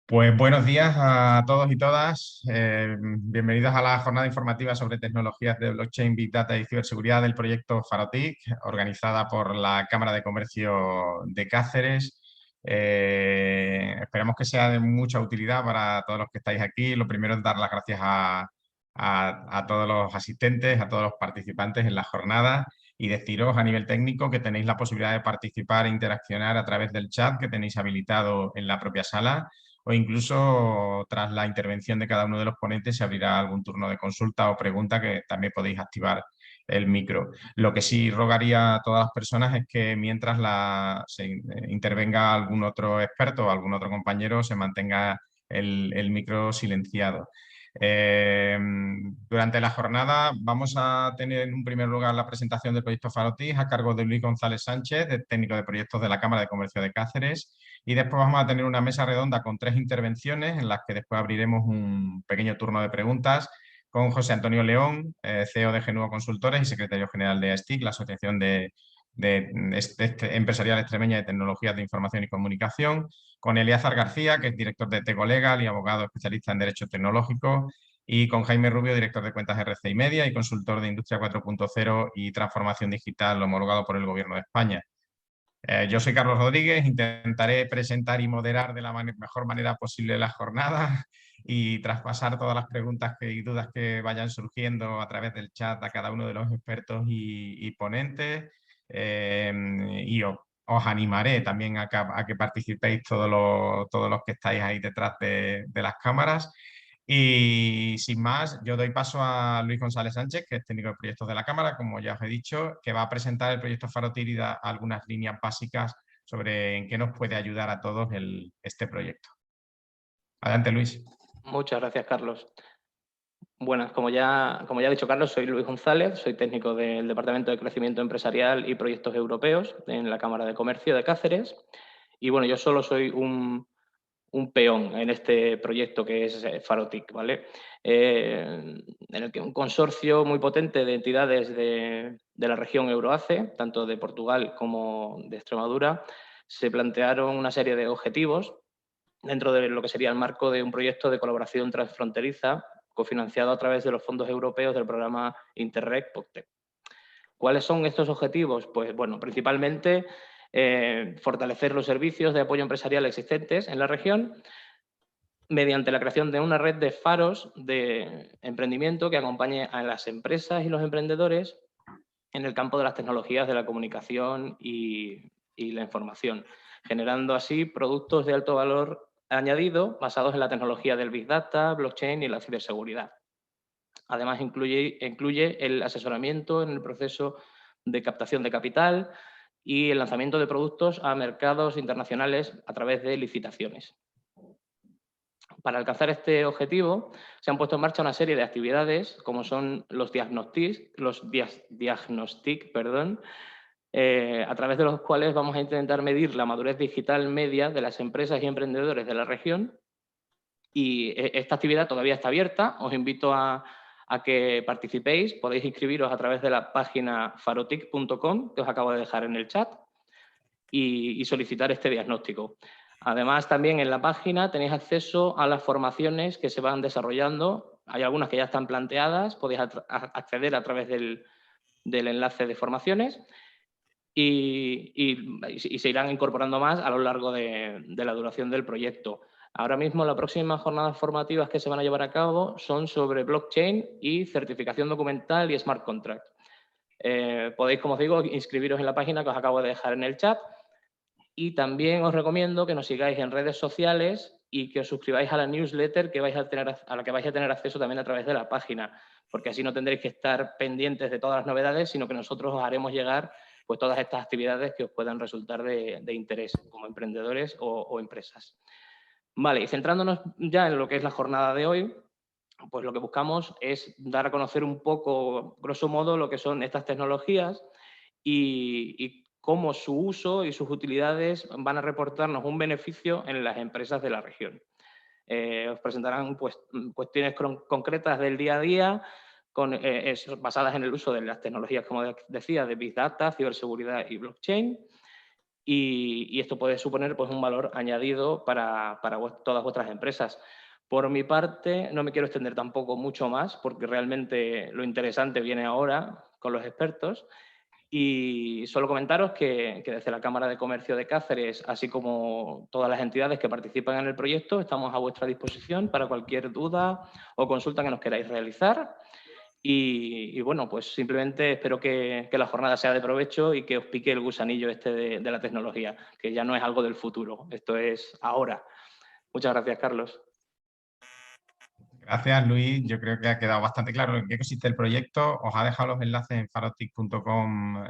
Pues buenos días a todos y todas. Bienvenidos a la jornada informativa sobre tecnologías de blockchain, big data y ciberseguridad del proyecto Farotic, organizada por la Cámara de Comercio de Cáceres. Esperamos que sea de mucha utilidad para todos los que estáis aquí. Lo primero es dar las gracias a todos los asistentes, a todos los participantes en la jornada y deciros a nivel técnico que tenéis la posibilidad de participar e interaccionar a través del chat que tenéis habilitado en la propia sala, o incluso tras la intervención de cada uno de los ponentes se abrirá algún turno de consulta o pregunta que también podéis activar el micro. Lo que sí rogaría a todas las personas es que mientras intervenga algún otro experto o algún otro compañero se mantenga el micro silenciado. Durante la jornada vamos a tener en un primer lugar la presentación del proyecto Farotic a cargo de Luis González Sánchez, técnico de proyectos de la Cámara de Comercio de Cáceres. Y después vamos a tener una mesa redonda con 3 intervenciones en las que después abriremos un pequeño turno de preguntas con José Antonio León, CEO de Genuo Consultores y secretario general de ASTIC, la Asociación Empresarial Extremeña de Tecnologías de Información y Comunicación, con Eliazar García, que es director de Tego Legal y abogado especialista en Derecho Tecnológico, y con Jaime Rubio, director de cuentas RCI Media y consultor de Industria 4.0 y Transformación Digital homologado por el Gobierno de España. Yo soy Carlos Rodríguez, intentaré presentar y moderar de la mejor manera posible la jornada y traspasar todas las preguntas y dudas que vayan surgiendo a través del chat a cada uno de los expertos y ponentes. Os animaré también a que participéis todos los que estáis ahí detrás de las cámaras. Y sin más, yo doy paso a Luis González Sánchez, que es técnico de proyectos de la Cámara, como ya os he dicho, que va a presentar el proyecto Farotic y da algunas líneas básicas sobre en qué nos puede ayudar a todos este proyecto. Adelante, Luis. Muchas gracias, Carlos. Buenas, como ya ha dicho Carlos, soy Luis González, soy técnico del Departamento de Crecimiento Empresarial y Proyectos Europeos en la Cámara de Comercio de Cáceres. Y bueno, yo solo soy un peón en este proyecto que es Farotic, ¿vale? En el que un consorcio muy potente de entidades de la región Euroace, tanto de Portugal como de Extremadura, se plantearon una serie de objetivos dentro de lo que sería el marco de un proyecto de colaboración transfronteriza cofinanciado a través de los fondos europeos del programa Interreg POCTEC. ¿Cuáles son estos objetivos? Pues bueno, principalmente fortalecer los servicios de apoyo empresarial existentes en la región mediante la creación de una red de faros de emprendimiento que acompañe a las empresas y los emprendedores en el campo de las tecnologías de la comunicación y la información, generando así productos de alto valor añadido basados en la tecnología del Big Data, blockchain y la ciberseguridad. Además, incluye el asesoramiento en el proceso de captación de capital y el lanzamiento de productos a mercados internacionales a través de licitaciones. Para alcanzar este objetivo, se han puesto en marcha una serie de actividades, como son los diagnostic, a través de los cuales vamos a intentar medir la madurez digital media de las empresas y emprendedores de la región. Y esta actividad todavía está abierta. Os invito a que participéis. Podéis inscribiros a través de la página farotic.com, que os acabo de dejar en el chat, y solicitar este diagnóstico. Además, también en la página tenéis acceso a las formaciones que se van desarrollando. Hay algunas que ya están planteadas, podéis acceder a través del enlace de formaciones y se irán incorporando más a lo largo de la duración del proyecto. Ahora mismo, las próximas jornadas formativas que se van a llevar a cabo son sobre blockchain y certificación documental y smart contract. Podéis, como os digo, inscribiros en la página que os acabo de dejar en el chat. Y también os recomiendo que nos sigáis en redes sociales y que os suscribáis a la newsletter a la que vais a tener acceso también a través de la página, porque así no tendréis que estar pendientes de todas las novedades, sino que nosotros os haremos llegar pues, todas estas actividades que os puedan resultar de interés como emprendedores o empresas. Vale, y centrándonos ya en lo que es la jornada de hoy, pues lo que buscamos es dar a conocer un poco, grosso modo, lo que son estas tecnologías y cómo su uso y sus utilidades van a reportarnos un beneficio en las empresas de la región. Os presentarán pues, cuestiones concretas del día a día basadas en el uso de las tecnologías, como decía, de Big Data, ciberseguridad y blockchain. y esto puede suponer pues, un valor añadido para todas vuestras empresas. Por mi parte, no me quiero extender tampoco mucho más, porque realmente lo interesante viene ahora con los expertos. Y solo comentaros que desde la Cámara de Comercio de Cáceres, así como todas las entidades que participan en el proyecto, estamos a vuestra disposición para cualquier duda o consulta que nos queráis realizar. Y bueno, pues simplemente espero que la jornada sea de provecho y que os pique el gusanillo este de la tecnología, que ya no es algo del futuro, esto es ahora. Muchas gracias, Carlos. Gracias, Luis. Yo creo que ha quedado bastante claro en qué consiste el proyecto. Os ha dejado los enlaces en farotic.com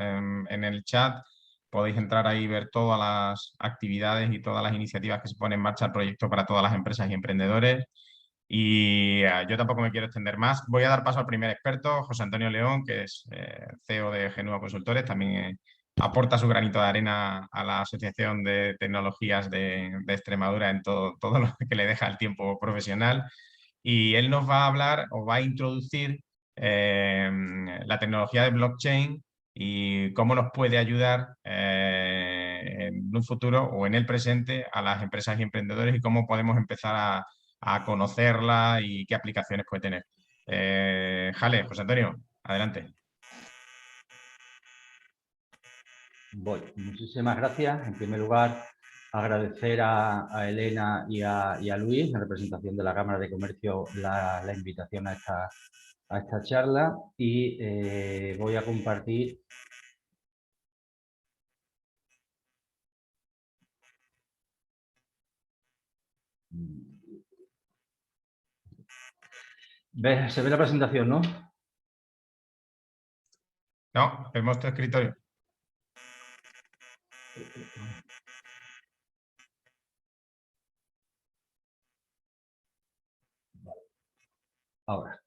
en el chat. Podéis entrar ahí y ver todas las actividades y todas las iniciativas que se ponen en marcha el proyecto para todas las empresas y emprendedores. Y yo tampoco me quiero extender más. Voy a dar paso al primer experto, José Antonio León, que es CEO de Genua Consultores. También aporta su granito de arena a la Asociación de Tecnologías de Extremadura en todo lo que le deja el tiempo profesional. Y él nos va a hablar o va a introducir la tecnología de blockchain y cómo nos puede ayudar en un futuro o en el presente a las empresas y emprendedores y cómo podemos empezar a conocerla y qué aplicaciones puede tener. Jale, José Antonio, adelante. Voy. Muchísimas gracias. En primer lugar, agradecer a Elena y a Luis, en representación de la Cámara de Comercio, la invitación a esta charla y voy a compartir. Se ve la presentación, ¿no? No, vemos tu escritorio. Ahora.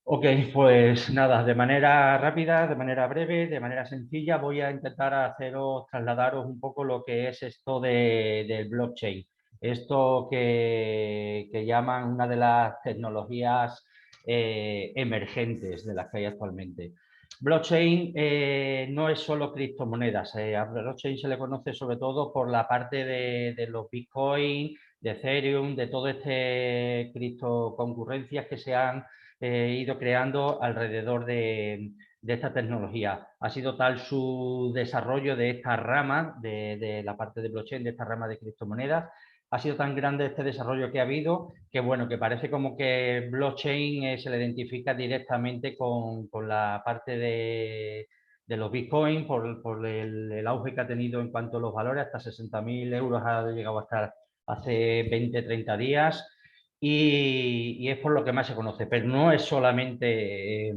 Ok, pues nada, de manera rápida, de manera breve, de manera sencilla, voy a intentar trasladaros un poco lo que es esto del blockchain. Esto que llaman una de las tecnologías emergentes de las que hay actualmente. Blockchain no es solo criptomonedas. A blockchain se le conoce sobre todo por la parte de los Bitcoin, de Ethereum, de todo este criptoconcurrencias que se han ido creando alrededor de esta tecnología. Ha sido tal su desarrollo de esta rama, de la parte de blockchain, de esta rama de criptomonedas, ha sido tan grande este desarrollo que ha habido que, bueno, que parece como que blockchain se le identifica directamente con la parte de los Bitcoin por el auge que ha tenido en cuanto a los valores, hasta 60.000 euros ha llegado a estar hace 20, 30 días. Y es por lo que más se conoce, pero no es solamente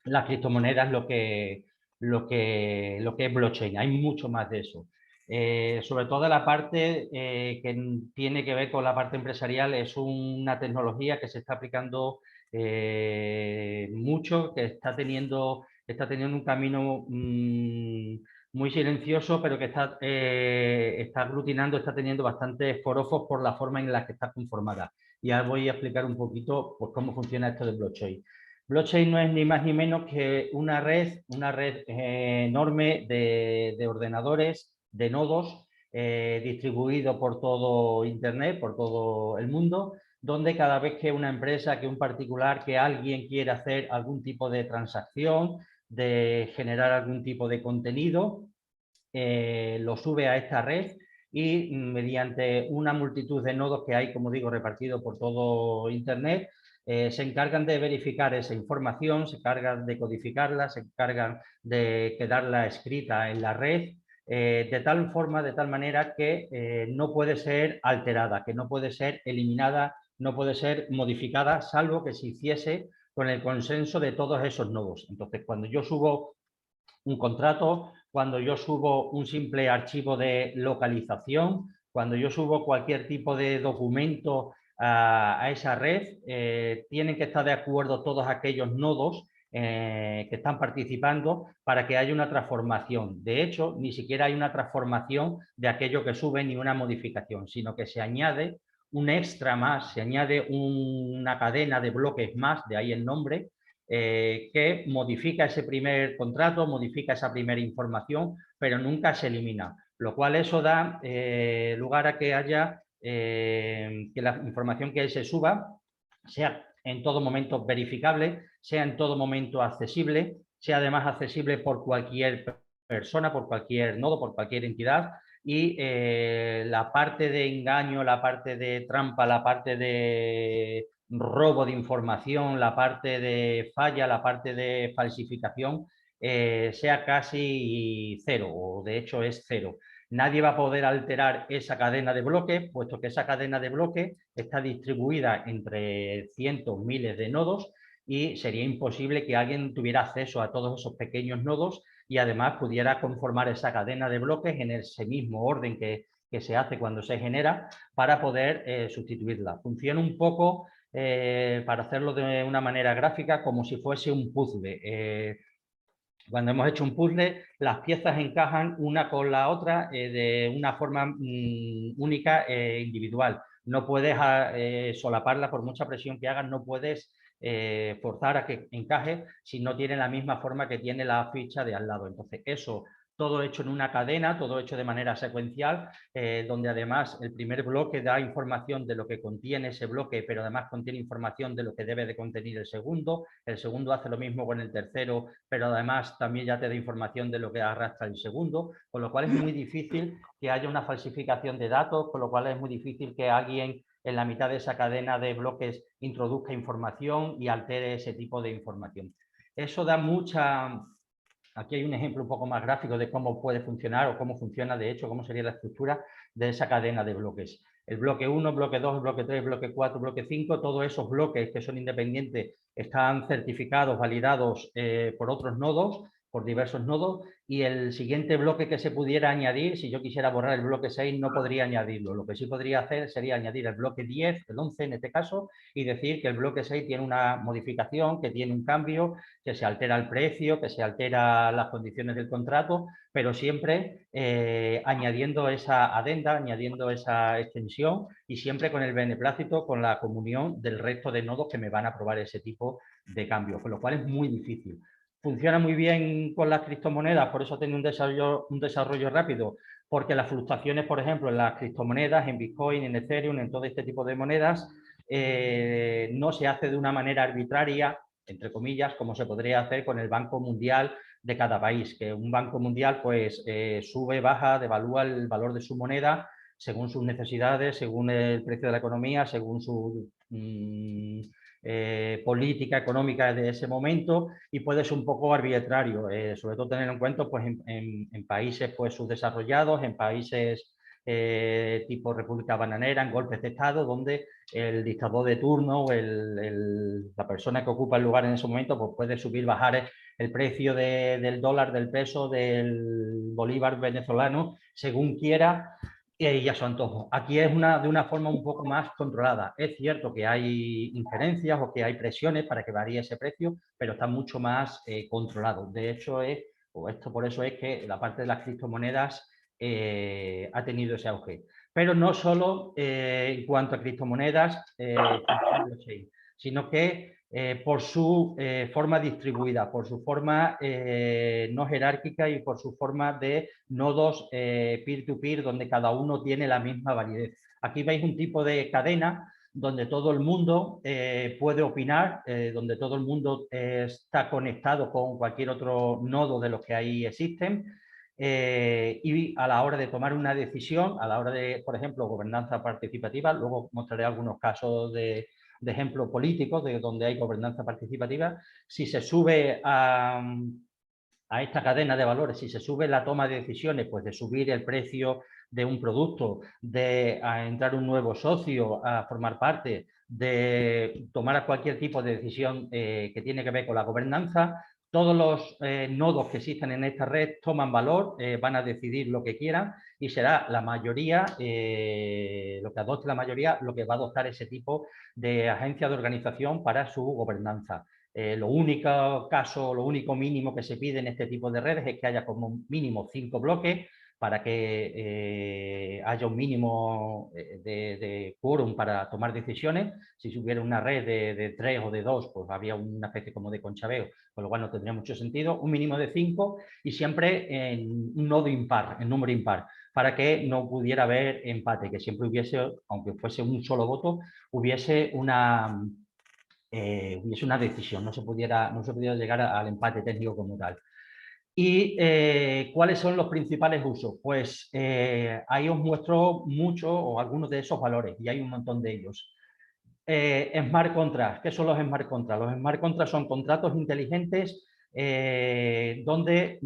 las criptomonedas lo que es blockchain, hay mucho más de eso. Sobre todo la parte que tiene que ver con la parte empresarial, es una tecnología que se está aplicando mucho, que está teniendo un camino muy silencioso, pero que está aglutinando, está teniendo bastantes forofos por la forma en la que está conformada. Y ahora voy a explicar un poquito pues, cómo funciona esto de blockchain. Blockchain no es ni más ni menos que una red enorme de ordenadores, de nodos, distribuido por todo Internet, por todo el mundo, donde cada vez que una empresa, que un particular, que alguien quiere hacer algún tipo de transacción, de generar algún tipo de contenido, lo sube a esta red y mediante una multitud de nodos que hay, como digo, repartidos por todo Internet, se encargan de verificar esa información, se encargan de codificarla, se encargan de quedarla escrita en la red, de tal forma, de tal manera que no puede ser alterada, que no puede ser eliminada, no puede ser modificada, salvo que se hiciese con el consenso de todos esos nodos. Entonces, cuando yo subo un contrato, cuando yo subo un simple archivo de localización, cuando yo subo cualquier tipo de documento a esa red, tienen que estar de acuerdo todos aquellos nodos que están participando para que haya una transformación. De hecho, ni siquiera hay una transformación de aquello que sube ni una modificación, sino que se añade un extra más, se añade una cadena de bloques más, de ahí el nombre, que modifica ese primer contrato, modifica esa primera información, pero nunca se elimina. Lo cual eso da lugar a que haya que la información que se suba sea en todo momento verificable, sea en todo momento accesible, sea además accesible por cualquier persona, por cualquier nodo, por cualquier entidad, y la parte de engaño, la parte de trampa, la parte de robo de información, la parte de falla, la parte de falsificación, sea casi cero, o de hecho es cero. Nadie va a poder alterar esa cadena de bloques, puesto que esa cadena de bloques está distribuida entre cientos, miles de nodos, y sería imposible que alguien tuviera acceso a todos esos pequeños nodos y además pudiera conformar esa cadena de bloques en ese mismo orden que se hace cuando se genera, para poder sustituirla. Funciona un poco, para hacerlo de una manera gráfica, como si fuese un puzzle. Cuando hemos hecho un puzzle, las piezas encajan una con la otra de una forma única e individual. No puedes solaparla, por mucha presión que hagas, no puedes forzar a que encaje si no tiene la misma forma que tiene la ficha de al lado. Entonces, eso todo hecho en una cadena, todo hecho de manera secuencial, donde además el primer bloque da información de lo que contiene ese bloque, pero además contiene información de lo que debe de contener el segundo hace lo mismo con el tercero, pero además también ya te da información de lo que arrastra el segundo, con lo cual es muy difícil que haya una falsificación de datos, con lo cual es muy difícil que alguien en la mitad de esa cadena de bloques introduzca información y altere ese tipo de información. Eso da mucha... Aquí hay un ejemplo un poco más gráfico de cómo puede funcionar o cómo funciona, de hecho, cómo sería la estructura de esa cadena de bloques. El bloque 1, bloque 2, bloque 3, bloque 4, bloque 5, todos esos bloques que son independientes están certificados, validados por otros nodos, por diversos nodos, y el siguiente bloque que se pudiera añadir, si yo quisiera borrar el bloque 6, no podría añadirlo. Lo que sí podría hacer sería añadir el bloque 10, el 11 en este caso, y decir que el bloque 6 tiene una modificación, que tiene un cambio, que se altera el precio, que se altera las condiciones del contrato, pero siempre añadiendo esa adenda, añadiendo esa extensión y siempre con el beneplácito, con la comunión del resto de nodos que me van a aprobar ese tipo de cambios, con lo cual es muy difícil. Funciona muy bien con las criptomonedas, por eso tiene un desarrollo rápido, porque las fluctuaciones, por ejemplo, en las criptomonedas, en Bitcoin, en Ethereum, en todo este tipo de monedas, no se hace de una manera arbitraria, entre comillas, como se podría hacer con el Banco Mundial de cada país, que un banco mundial pues sube, baja, devalúa el valor de su moneda según sus necesidades, según el precio de la economía, según su política económica de ese momento, y puede ser un poco arbitrario, sobre todo tener en cuenta pues, en países pues, subdesarrollados, en países tipo República Bananera, en golpes de Estado, donde el dictador de turno o la persona que ocupa el lugar en ese momento pues puede subir, bajar el precio del dólar, del peso, del bolívar venezolano, según quiera y a su antojo. Aquí es de una forma un poco más controlada. Es cierto que hay injerencias o que hay presiones para que varíe ese precio, pero está mucho más controlado. De hecho, por eso es que la parte de las criptomonedas ha tenido ese auge. Pero no solo en cuanto a criptomonedas, sino que por su forma distribuida, por su forma no jerárquica y por su forma de nodos peer-to-peer, donde cada uno tiene la misma validez. Aquí veis un tipo de cadena donde todo el mundo puede opinar, donde todo el mundo está conectado con cualquier otro nodo de los que ahí existen, y a la hora de tomar una decisión, a la hora de, por ejemplo, gobernanza participativa, luego mostraré algunos casos de ejemplo políticos de donde hay gobernanza participativa, si se sube a esta cadena de valores, si se sube la toma de decisiones, pues de subir el precio de un producto, de entrar un nuevo socio a formar parte, de tomar cualquier tipo de decisión que tiene que ver con la gobernanza, todos los nodos que existen en esta red toman valor, van a decidir lo que quieran y será la mayoría, lo que adopte la mayoría, lo que va a adoptar ese tipo de agencia de organización para su gobernanza. Lo único mínimo que se pide en este tipo de redes es que haya como mínimo 5 bloques para que haya un mínimo de quórum para tomar decisiones. Si hubiera una red de 3 o de 2, pues había una especie como de conchaveo, con lo cual no tendría mucho sentido. Un mínimo de 5 y siempre en un nodo impar, en número impar, para que no pudiera haber empate, que siempre hubiese, aunque fuese un solo voto, hubiese una decisión, no se pudiera llegar al empate técnico como tal. ¿Y cuáles son los principales usos? Pues ahí os muestro mucho o algunos de esos valores, y hay un montón de ellos. Smart Contracts. ¿Qué son los Smart Contracts? Los Smart Contracts son contratos inteligentes donde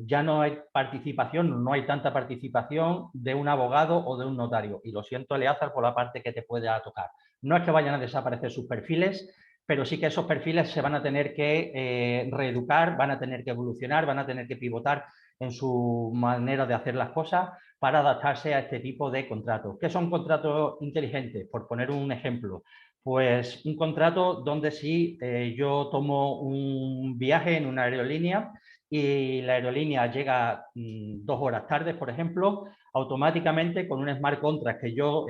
ya no hay participación, no hay tanta participación de un abogado o de un notario. Y lo siento, Eleazar, por la parte que te pueda tocar. No es que vayan a desaparecer sus perfiles, pero sí que esos perfiles se van a tener que reeducar, van a tener que evolucionar, van a tener que pivotar en su manera de hacer las cosas para adaptarse a este tipo de contratos. ¿Qué son contratos inteligentes? Por poner un ejemplo, pues un contrato donde si yo tomo un viaje en una aerolínea y la aerolínea llega 2 horas tarde, por ejemplo, automáticamente con un smart contract que yo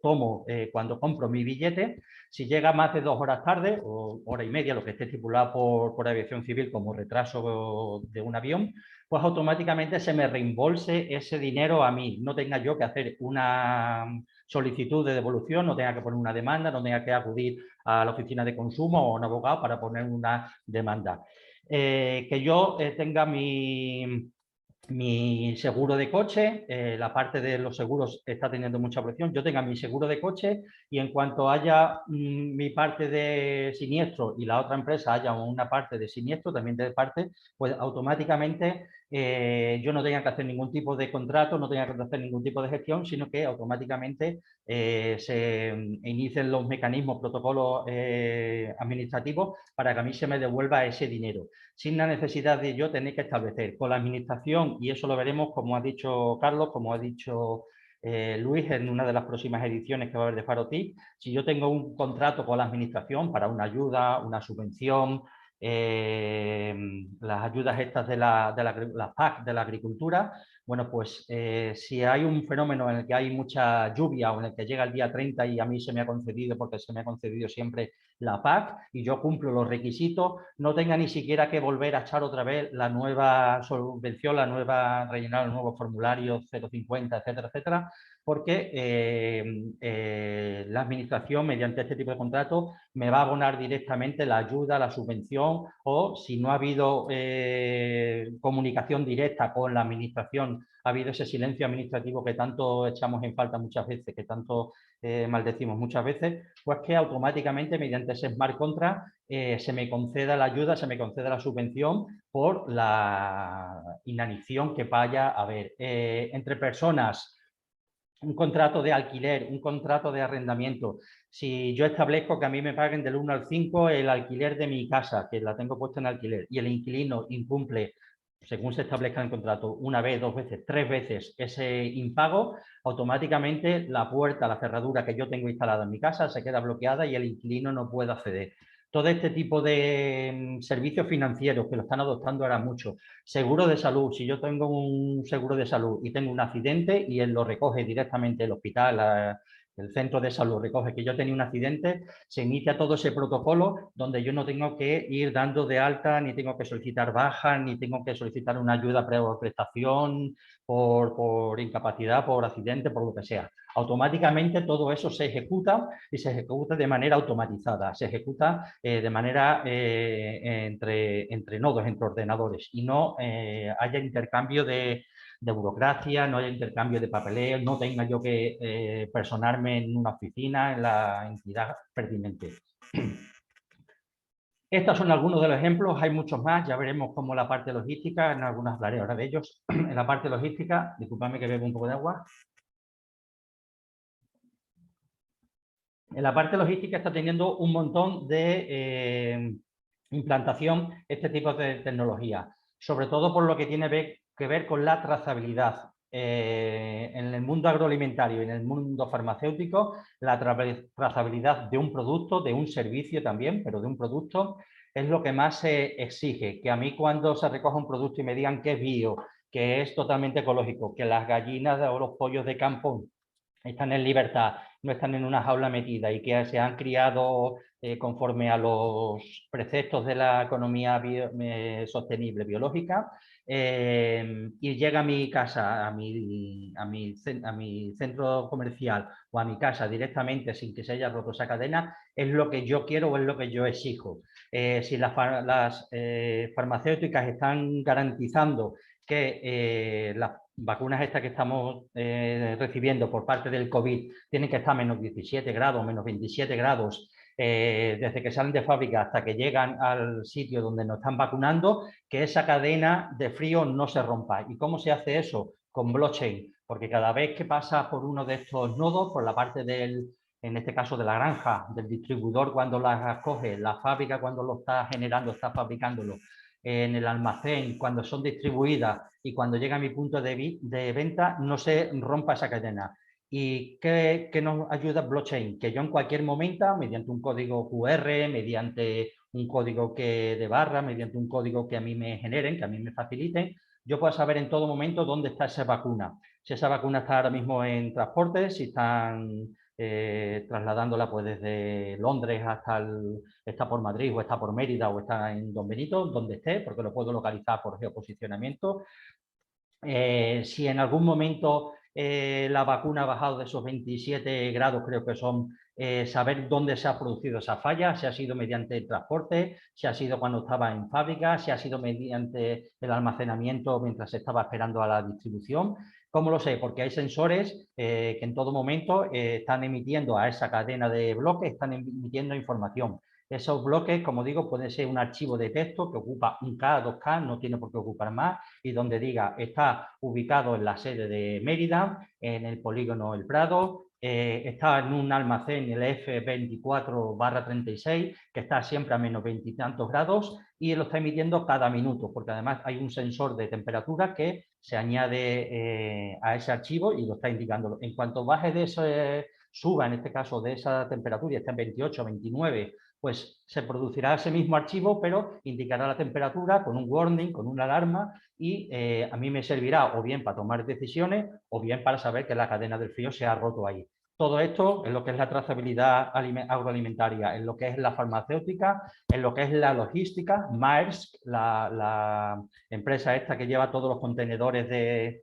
tomo cuando compro mi billete, si llega más de 2 horas tarde o hora y media, lo que esté estipulado por aviación civil como retraso de un avión, pues automáticamente se me reembolse ese dinero a mí. No tenga yo que hacer una solicitud de devolución, no tenga que poner una demanda, no tenga que acudir a la oficina de consumo o a un abogado para poner una demanda. Que yo tenga mi seguro de coche, la parte de los seguros está teniendo mucha presión, yo tenga mi seguro de coche y en cuanto haya mi parte de siniestro y la otra empresa haya una parte de siniestro, también de parte, pues automáticamente yo no tenga que hacer ningún tipo de contrato, no tenga que hacer ningún tipo de gestión, sino que automáticamente se inicien los mecanismos, protocolos administrativos para que a mí se me devuelva ese dinero, sin la necesidad de yo tener que establecer con la administración, y eso lo veremos, como ha dicho Carlos, como ha dicho Luis, en una de las próximas ediciones que va a haber de FaroTIC. Si yo tengo un contrato con la administración para una ayuda, una subvención, las ayudas estas de las PAC de la agricultura, bueno, pues si hay un fenómeno en el que hay mucha lluvia o en el que llega el día 30 y a mí se me ha concedido, porque se me ha concedido siempre la PAC y yo cumplo los requisitos, no tenga ni siquiera que volver a echar otra vez la nueva subvención, rellenar el nuevo formulario 050, etcétera, etcétera, porque la administración, mediante este tipo de contratos, me va a abonar directamente la ayuda, la subvención, o si no ha habido comunicación directa con la administración, ha habido ese silencio administrativo que tanto echamos en falta muchas veces, que tanto maldecimos muchas veces, pues que automáticamente mediante ese smart contract se me conceda la ayuda, se me conceda la subvención por la inanición que vaya a haber. Entre personas, un contrato de alquiler, un contrato de arrendamiento. Si yo establezco que a mí me paguen del 1 al 5 el alquiler de mi casa, que la tengo puesta en alquiler, y el inquilino incumple, según se establezca en el contrato, 1 vez, 2 veces, 3 veces ese impago, automáticamente la puerta, la cerradura que yo tengo instalada en mi casa se queda bloqueada y el inquilino no puede acceder. Todo este tipo de servicios financieros que lo están adoptando ahora mucho. Seguro de salud. Si yo tengo un seguro de salud y tengo un accidente y él lo recoge directamente el hospital, el centro de salud recoge que yo tenía un accidente, se inicia todo ese protocolo donde yo no tengo que ir dando de alta, ni tengo que solicitar baja, ni tengo que solicitar una ayuda por prestación, por incapacidad, por accidente, por lo que sea. Automáticamente todo eso se ejecuta y se ejecuta de manera automatizada, se ejecuta de manera entre nodos, entre ordenadores, y no haya intercambio de burocracia, no haya intercambio de papeleo, no tenga yo que personarme en una oficina, en la entidad pertinente. Estos son algunos de los ejemplos, hay muchos más, ya veremos cómo la parte logística, en algunas hablaré ahora de ellos. En la parte logística, disculpadme que bebo un poco de agua. En la parte logística está teniendo un montón de implantación este tipo de tecnología, sobre todo por lo que tiene que ver con la trazabilidad. En el mundo agroalimentario y en el mundo farmacéutico, la trazabilidad de un producto, de un servicio también, pero de un producto, es lo que más se exige. Que a mí cuando se recoja un producto y me digan que es bio que es totalmente ecológico, que las gallinas o los pollos de campo están en libertad, no están en una jaula metida y que se han criado conforme a los preceptos de la economía sostenible biológica, y llega a mi casa, a mi centro comercial o a mi casa directamente sin que se haya roto esa cadena, es lo que yo quiero o es lo que yo exijo. Si las farmacéuticas están garantizando que las vacunas estas que estamos recibiendo por parte del COVID tienen que estar a menos 17 grados, menos 27 grados, desde que salen de fábrica hasta que llegan al sitio donde nos están vacunando, que esa cadena de frío no se rompa. ¿Y cómo se hace eso? Con blockchain, porque cada vez que pasa por uno de estos nodos, por la parte del, en este caso de la granja, del distribuidor cuando las coge, la fábrica cuando lo está generando, está fabricándolo, en el almacén, cuando son distribuidas y cuando llega a mi punto de venta, no se rompa esa cadena. ¿Y qué nos ayuda blockchain? Que yo en cualquier momento, mediante un código QR, mediante un código de barra, mediante un código que a mí me generen, que a mí me faciliten, yo puedo saber en todo momento dónde está esa vacuna. Si esa vacuna está ahora mismo en transporte, si están trasladándola pues desde Londres está por Madrid o está por Mérida o está en Don Benito, donde esté, porque lo puedo localizar por geoposicionamiento. Si en algún momento la vacuna ha bajado de esos 27 grados, creo que son, saber dónde se ha producido esa falla, si ha sido mediante el transporte, si ha sido cuando estaba en fábrica, si ha sido mediante el almacenamiento mientras se estaba esperando a la distribución. ¿Cómo lo sé? Porque hay sensores que en todo momento están emitiendo a esa cadena de bloques, están emitiendo información. Esos bloques, como digo, pueden ser un archivo de texto que ocupa 1K, 2K, no tiene por qué ocupar más, y donde diga está ubicado en la sede de Mérida, en el polígono El Prado, está en un almacén, el F24/36, que está siempre a menos 20 y tantos grados, y lo está emitiendo cada minuto, porque además hay un sensor de temperatura que se añade a ese archivo y lo está indicando. En cuanto baje de ese, suba en este caso de esa temperatura y está en 28, 29, pues se producirá ese mismo archivo, pero indicará la temperatura con un warning, con una alarma, y a mí me servirá o bien para tomar decisiones o bien para saber que la cadena del frío se ha roto ahí. Todo esto en lo que es la trazabilidad agroalimentaria, en lo que es la farmacéutica, en lo que es la logística. Maersk, la empresa esta que lleva todos los contenedores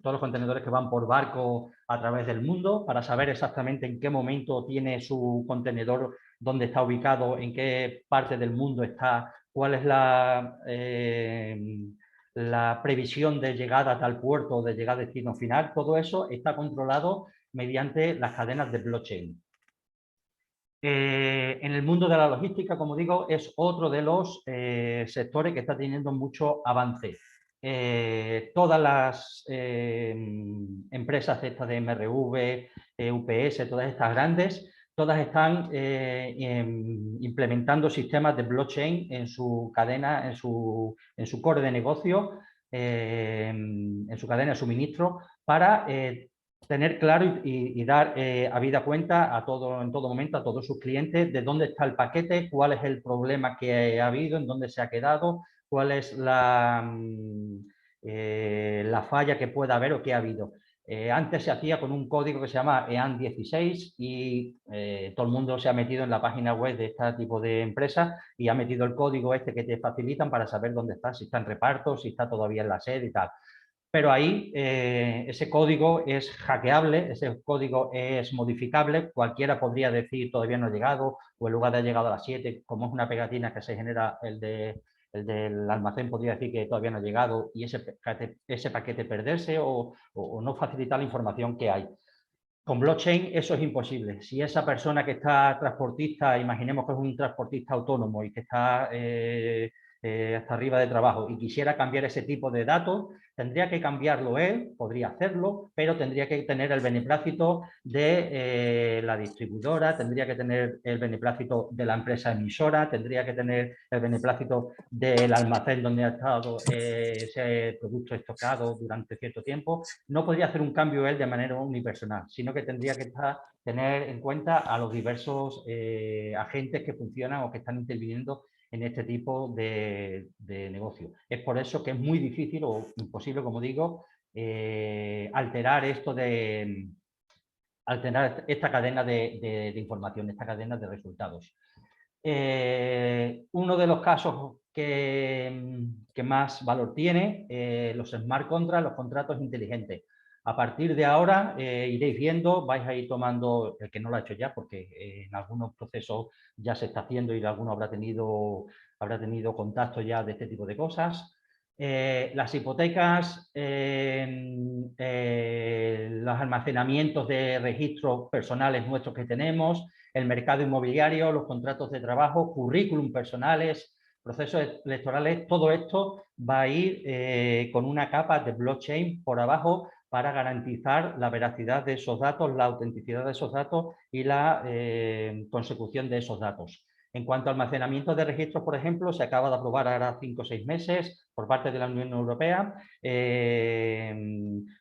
todos los contenedores que van por barco a través del mundo, para saber exactamente en qué momento tiene su contenedor, dónde está ubicado, en qué parte del mundo está, cuál es la previsión de llegada a tal puerto o de llegada a destino final. Todo eso está controlado mediante las cadenas de blockchain. En el mundo de la logística, como digo, es otro de los sectores que está teniendo mucho avance. Todas las empresas estas de MRV, UPS, todas estas grandes, todas están implementando sistemas de blockchain en su cadena, en su core de negocio, en su cadena de suministro, para tener claro y dar habida cuenta en todo momento a todos sus clientes de dónde está el paquete, cuál es el problema que ha habido, en dónde se ha quedado, cuál es la falla que pueda haber o que ha habido. Antes se hacía con un código que se llama EAN16 y todo el mundo se ha metido en la página web de este tipo de empresas y ha metido el código este que te facilitan para saber dónde está, si está en reparto, si está todavía en la sede y tal. Pero ahí ese código es hackeable, ese código es modificable, cualquiera podría decir todavía no ha llegado o en lugar de ha llegado a las 7, como es una pegatina que se genera el del almacén, podría decir que todavía no ha llegado y ese paquete perderse o no facilitar la información que hay. Con blockchain eso es imposible. Si esa persona que está transportista, imaginemos que es un transportista autónomo y que está hasta arriba de trabajo y quisiera cambiar ese tipo de datos, tendría que cambiarlo él, podría hacerlo, pero tendría que tener el beneplácito de la distribuidora, tendría que tener el beneplácito de la empresa emisora, tendría que tener el beneplácito del almacén donde ha estado ese producto estocado durante cierto tiempo. No podría hacer un cambio él de manera unipersonal, sino que tendría que tener en cuenta a los diversos agentes que funcionan o que están interviniendo en este tipo de negocio. Es por eso que es muy difícil o imposible, como digo, alterar esta cadena de información, esta cadena de resultados. Uno de los casos que más valor tiene, los smart contracts, los contratos inteligentes. A partir de ahora iréis viendo, vais a ir tomando, el que no lo ha hecho ya, porque en algunos procesos ya se está haciendo y alguno habrá tenido contacto ya de este tipo de cosas. Las hipotecas, los almacenamientos de registros personales nuestros que tenemos, el mercado inmobiliario, los contratos de trabajo, currículum personales, procesos electorales, todo esto va a ir con una capa de blockchain por abajo para garantizar la veracidad de esos datos, la autenticidad de esos datos y la consecución de esos datos. En cuanto a almacenamiento de registros, por ejemplo, se acaba de aprobar ahora 5 o 6 meses por parte de la Unión Europea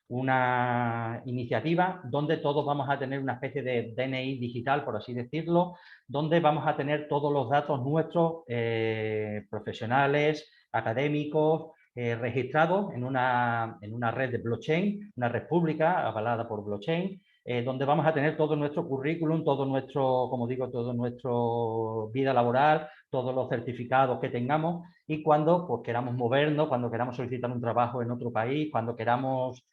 una iniciativa donde todos vamos a tener una especie de DNI digital, por así decirlo, donde vamos a tener todos los datos nuestros profesionales, académicos, registrados en una red de blockchain, una red pública avalada por blockchain, donde vamos a tener todo nuestro currículum, todo nuestro, como digo, todo nuestro vida laboral, todos los certificados que tengamos y cuando pues, queramos movernos, cuando queramos solicitar un trabajo en otro país, cuando queramos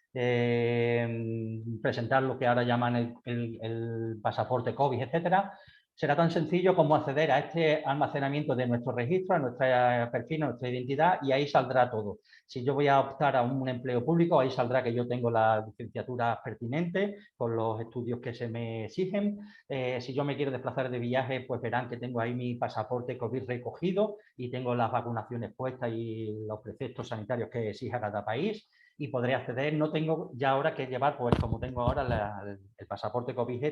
presentar lo que ahora llaman el pasaporte COVID, etcétera, será tan sencillo como acceder a este almacenamiento de nuestro registro, a nuestro perfil, a nuestra identidad y ahí saldrá todo. Si yo voy a optar a un empleo público, ahí saldrá que yo tengo la licenciatura pertinente con los estudios que se me exigen. Si yo me quiero desplazar de viaje, pues verán que tengo ahí mi pasaporte COVID recogido y tengo las vacunaciones puestas y los preceptos sanitarios que exija cada país. Y podré acceder, no tengo ya ahora que llevar, pues como tengo ahora el pasaporte COVID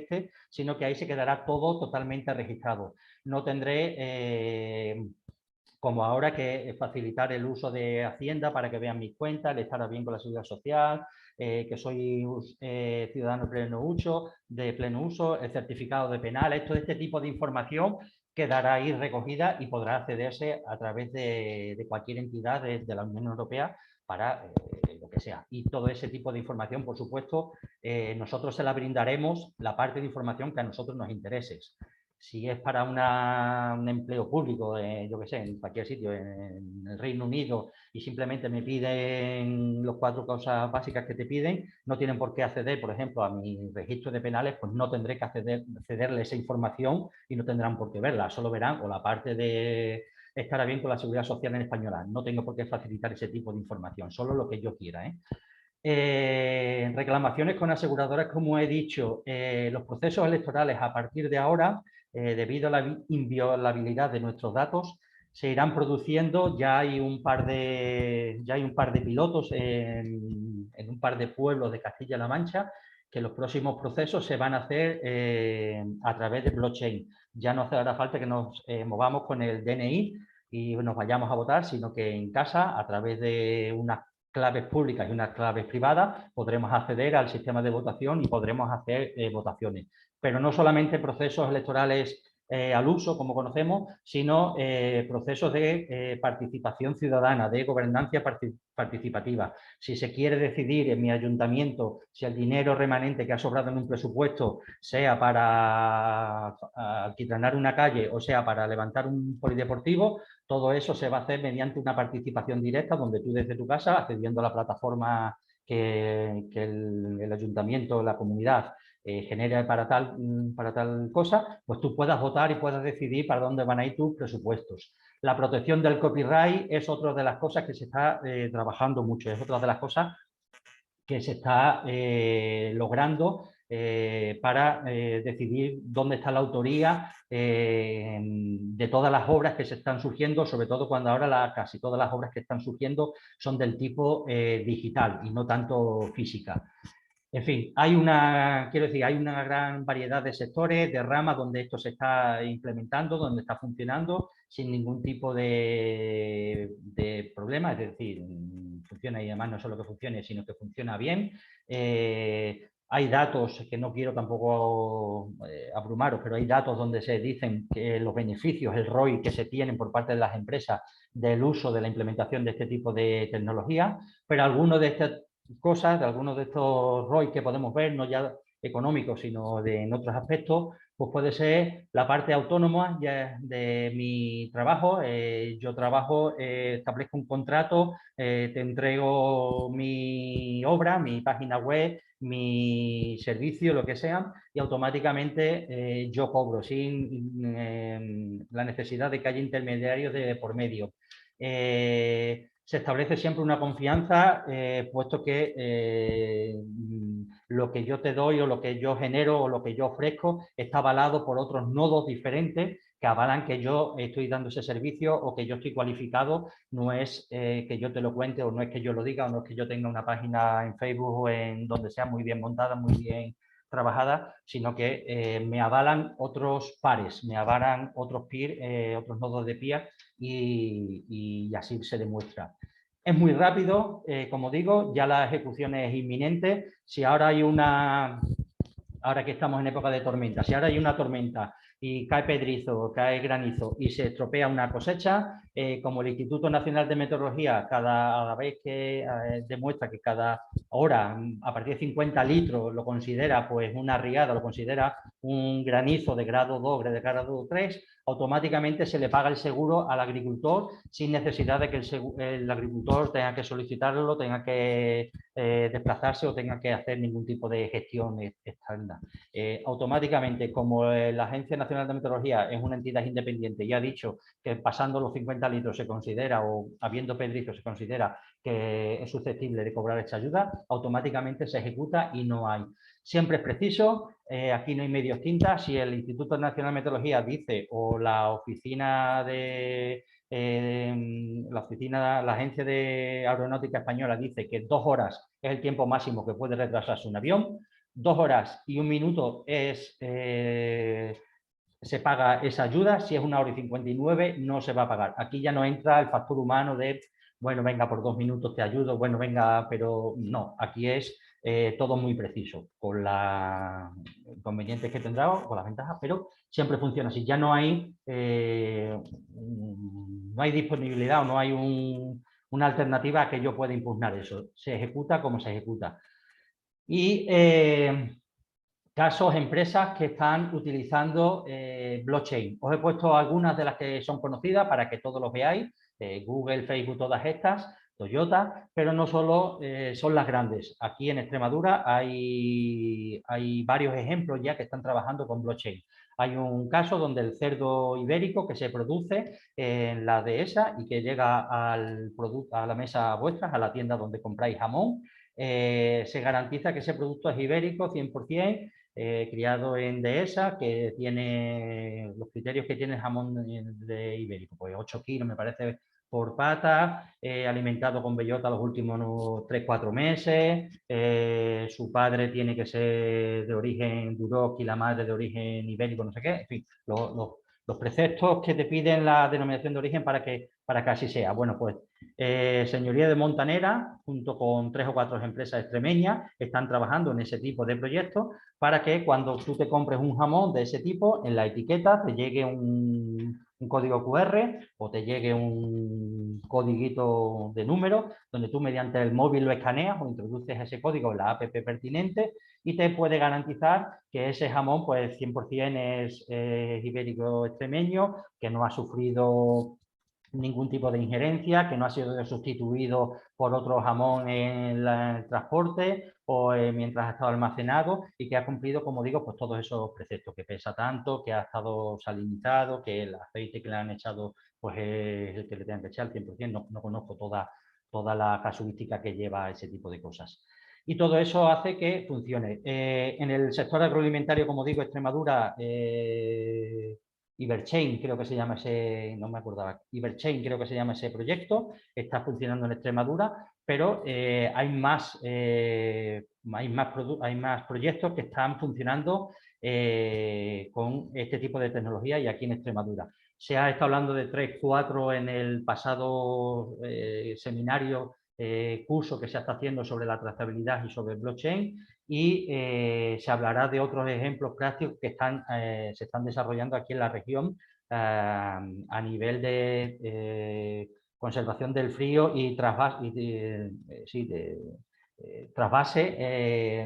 sino que ahí se quedará todo totalmente registrado. No tendré, como ahora, que facilitar el uso de Hacienda para que vean mis cuentas, el estar bien con la Seguridad Social, que soy ciudadano de pleno uso, el certificado de penales, todo este tipo de información quedará ahí recogida y podrá accederse a través de cualquier entidad de la Unión Europea para lo que sea. Y todo ese tipo de información, por supuesto, nosotros se la brindaremos la parte de información que a nosotros nos interese. Si es para un empleo público, yo que sé, en cualquier sitio, en el Reino Unido, y simplemente me piden las 4 cosas básicas que te piden, no tienen por qué acceder, por ejemplo, a mi registro de penales, pues no tendré que cederle esa información y no tendrán por qué verla, solo verán o la parte de estará bien con la Seguridad Social en española. No tengo por qué facilitar ese tipo de información, solo lo que yo quiera. Reclamaciones con aseguradoras, como he dicho, los procesos electorales a partir de ahora, debido a la inviolabilidad de nuestros datos, se irán produciendo. Ya hay un par de pilotos en un par de pueblos de Castilla-La Mancha, que los próximos procesos se van a hacer a través de blockchain. Ya no hará falta que nos movamos con el DNI y nos vayamos a votar, sino que en casa, a través de unas claves públicas y unas claves privadas, podremos acceder al sistema de votación y podremos hacer votaciones. Pero no solamente procesos electorales al uso, como conocemos, sino procesos de participación ciudadana, de gobernanza participativa. Si se quiere decidir en mi ayuntamiento si el dinero remanente que ha sobrado en un presupuesto sea para alquitranar una calle o sea para levantar un polideportivo, todo eso se va a hacer mediante una participación directa donde tú desde tu casa, accediendo a la plataforma que el ayuntamiento, la comunidad genere para tal cosa, pues tú puedas votar y puedas decidir para dónde van a ir tus presupuestos. La protección del copyright es otra de las cosas que se está trabajando mucho, es otra de las cosas que se está logrando para decidir dónde está la autoría de todas las obras que se están surgiendo, sobre todo cuando ahora casi todas las obras que están surgiendo son del tipo digital y no tanto física. En fin, hay una gran variedad de sectores, de ramas donde esto se está implementando, donde está funcionando sin ningún tipo de problema, es decir, funciona y además no solo que funcione, sino que funciona bien. Hay datos que no quiero tampoco abrumaros, pero hay datos donde se dicen que los beneficios, el ROI que se tienen por parte de las empresas del uso de la implementación de este tipo de tecnología, pero algunos de estas cosas, de algunos de estos ROI que podemos ver, no ya económicos, sino en otros aspectos, pues puede ser la parte autónoma de mi trabajo. Yo trabajo, establezco un contrato, te entrego mi obra, mi página web, mi servicio, lo que sea, y automáticamente yo cobro sin la necesidad de que haya intermediarios de por medio. Se establece siempre una confianza, puesto que lo que yo te doy o lo que yo genero o lo que yo ofrezco está avalado por otros nodos diferentes que avalan que yo estoy dando ese servicio o que yo estoy cualificado. No es que yo te lo cuente, o no es que yo lo diga, o no es que yo tenga una página en Facebook o en donde sea muy bien montada, muy bien trabajada, sino que me avalan otros pares, me avalan otros peer, otros nodos de peer, y así se demuestra. Es muy rápido, como digo, ya la ejecución es inminente. Si ahora hay ahora que estamos en época de tormenta, si ahora hay una tormenta y cae pedrizo, cae granizo y se estropea una cosecha, como el Instituto Nacional de Meteorología cada vez que demuestra que cada hora a partir de 50 litros lo considera pues una riada, lo considera un granizo de grado 2, de grado 3, automáticamente se le paga el seguro al agricultor sin necesidad de que el agricultor tenga que solicitarlo, tenga que desplazarse o tenga que hacer ningún tipo de gestión externa. Automáticamente, como la Agencia Nacional de Meteorología es una entidad independiente y ha dicho que pasando los 50 litros se considera, o habiendo pedrizo se considera que es susceptible de cobrar esta ayuda, automáticamente se ejecuta y no hay. Siempre es preciso, aquí no hay medios tintas. Si el Instituto Nacional de Meteorología dice, o la oficina la Agencia de Aeronáutica Española dice que 2 horas es el tiempo máximo que puede retrasarse un avión, 2 horas y 1 minuto se paga esa ayuda. Si es 1 hora y 59 no se va a pagar. Aquí ya no entra el factor humano de, bueno, venga, por 2 minutos te ayudo, bueno, venga, pero no, aquí es todo muy preciso, con los inconvenientes que tendrá o con las ventajas, pero siempre funciona así. Ya no hay disponibilidad o no hay una alternativa a que yo pueda impugnar eso. Se ejecuta como se ejecuta. Y casos, empresas que están utilizando blockchain. Os he puesto algunas de las que son conocidas para que todos los veáis. Google, Facebook, todas estas, Toyota, pero no solo son las grandes. Aquí en Extremadura hay varios ejemplos ya que están trabajando con blockchain. Hay un caso donde el cerdo ibérico que se produce en la dehesa y que llega a la mesa vuestra, a la tienda donde compráis jamón, se garantiza que ese producto es ibérico 100%, criado en dehesa, que tiene los criterios que tiene el jamón de ibérico, pues 8 kilos me parece por pata, alimentado con bellota los últimos 3-4 meses, su padre tiene que ser de origen duroc y la madre de origen ibérico, no sé qué, en fin, los preceptos que te piden la denominación de origen para que así sea. Bueno, pues Señoría de Montanera, junto con 3 o 4 empresas extremeñas, están trabajando en ese tipo de proyectos para que cuando tú te compres un jamón de ese tipo, en la etiqueta te llegue un código QR o te llegue un codiguito de número, donde tú mediante el móvil lo escaneas o introduces ese código en la app pertinente y te puede garantizar que ese jamón pues 100% es ibérico extremeño, que no ha sufrido ningún tipo de injerencia, que no ha sido sustituido por otro jamón en el transporte o mientras ha estado almacenado, y que ha cumplido, como digo, pues todos esos preceptos, que pesa tanto, que ha estado salinizado, que el aceite que le han echado pues es el que le tengan que echar al 100%. No conozco toda la casuística que lleva ese tipo de cosas. Y todo eso hace que funcione. En el sector agroalimentario, como digo, Extremadura, Iberchain, creo que se llama ese, no me acordaba, Iberchain creo que se llama ese proyecto, está funcionando en Extremadura, pero hay más proyectos que están funcionando con este tipo de tecnología y aquí en Extremadura. Se ha estado hablando de 3, 4 en el pasado seminario, curso que se está haciendo sobre la trazabilidad y sobre blockchain, y se hablará de otros ejemplos prácticos que se están desarrollando aquí en la región a nivel de conservación del frío y trasvase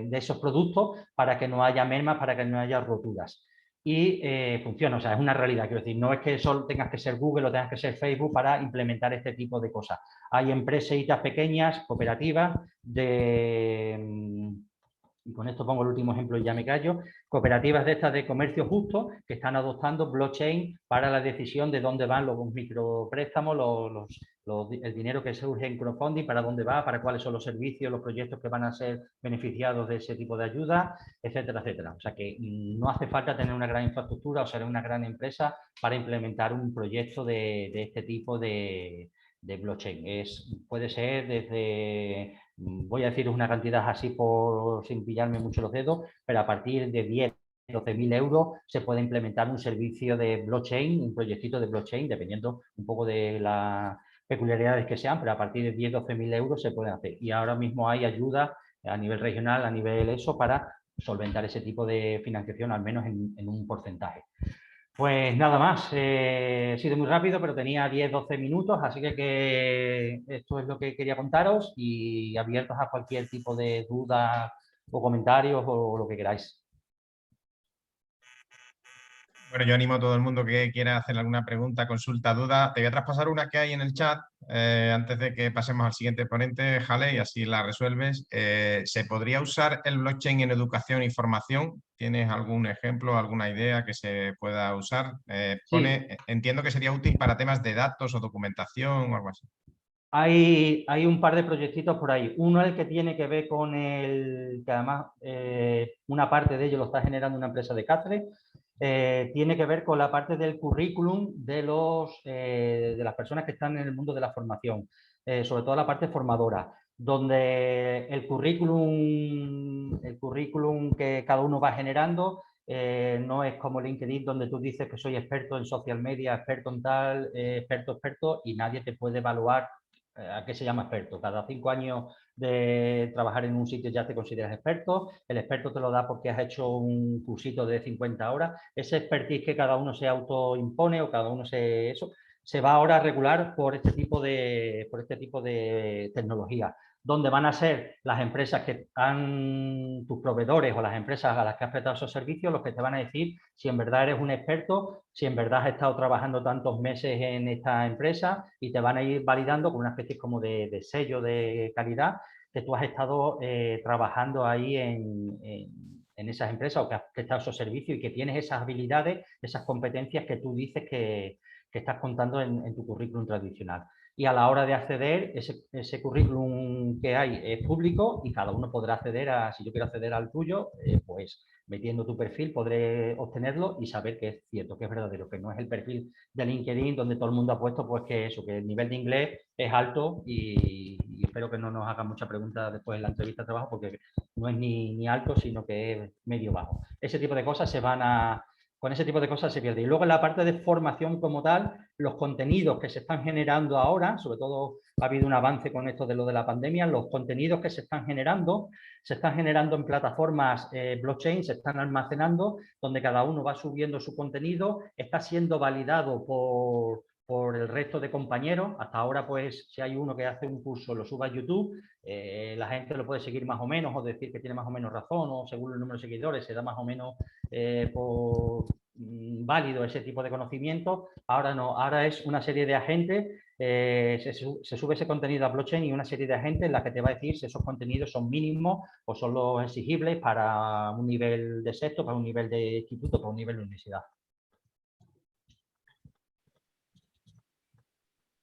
de esos productos para que no haya mermas, para que no haya roturas. Y funciona, o sea, es una realidad, quiero decir, no es que solo tengas que ser Google o tengas que ser Facebook para implementar este tipo de cosas. Hay empresitas pequeñas, cooperativas, y con esto pongo el último ejemplo y ya me callo, cooperativas de estas de comercio justo que están adoptando blockchain para la decisión de dónde van los micropréstamos, el dinero que surge en crowdfunding, para dónde va, para cuáles son los servicios, los proyectos que van a ser beneficiados de ese tipo de ayuda, etcétera, etcétera. O sea que no hace falta tener una gran infraestructura o ser una gran empresa para implementar un proyecto de este tipo de blockchain. Puede ser desde, voy a decir una cantidad así sin pillarme mucho los dedos, pero a partir de 10, 12.000 euros se puede implementar un servicio de blockchain, un proyectito de blockchain, dependiendo un poco de las peculiaridades que sean, pero a partir de 10, 12.000 euros se pueden hacer. Y ahora mismo hay ayuda a nivel regional, a nivel ESO, para solventar ese tipo de financiación, al menos en un porcentaje. Pues nada más, he sido muy rápido, pero tenía 10-12 minutos, así que esto es lo que quería contaros y abiertos a cualquier tipo de duda o comentarios o lo que queráis. Bueno, yo animo a todo el mundo que quiera hacer alguna pregunta, consulta, duda. Te voy a traspasar una que hay en el chat antes de que pasemos al siguiente ponente, Jale, y así la resuelves. ¿Se podría usar el blockchain en educación y formación? ¿Tienes algún ejemplo, alguna idea que se pueda usar? Sí. Entiendo que sería útil para temas de datos o documentación o algo así. Hay un par de proyectitos por ahí. Uno es el que tiene que ver con que además una parte de ello lo está generando una empresa de Cáceres. Tiene que ver con la parte del currículum de las personas que están en el mundo de la formación, sobre todo la parte formadora, donde el currículum que cada uno va generando no es como LinkedIn, donde tú dices que soy experto en social media, experto en tal, experto, y nadie te puede evaluar a qué se llama experto. Cada 5 años de trabajar en un sitio ya te consideras experto. El experto te lo da porque has hecho un cursito de 50 horas. Ese expertise que cada uno se autoimpone o cada uno se va ahora a regular por este tipo de tecnología, donde van a ser las empresas que están, tus proveedores o las empresas a las que has prestado esos servicios, los que te van a decir si en verdad eres un experto, si en verdad has estado trabajando tantos meses en esta empresa, y te van a ir validando con una especie como de sello de calidad que tú has estado trabajando ahí en esas empresas o que has prestado esos servicios y que tienes esas habilidades, esas competencias que tú dices que estás contando en tu currículum tradicional. Y a la hora de acceder, ese currículum que hay es público y cada uno podrá acceder si yo quiero acceder al tuyo, pues metiendo tu perfil podré obtenerlo y saber que es cierto, que es verdadero, que no es el perfil de LinkedIn donde todo el mundo ha puesto pues que el nivel de inglés es alto y espero que no nos hagan mucha pregunta después en la entrevista de trabajo porque no es ni alto, sino que es medio bajo. Ese tipo de cosas con ese tipo de cosas se pierde. Y luego en la parte de formación como tal, los contenidos que se están generando ahora, sobre todo ha habido un avance con esto de lo de la pandemia, los contenidos que se están generando en plataformas blockchain, se están almacenando, donde cada uno va subiendo su contenido, está siendo validado por el resto de compañeros. Hasta ahora, pues, si hay uno que hace un curso, lo sube a YouTube, la gente lo puede seguir más o menos o decir que tiene más o menos razón, o según el número de seguidores se da más o menos válido ese tipo de conocimiento. Ahora no, ahora es una serie de agentes, se sube ese contenido a blockchain y una serie de agentes en la que te va a decir si esos contenidos son mínimos o son los exigibles para un nivel de sexto, para un nivel de instituto, para un nivel de universidad.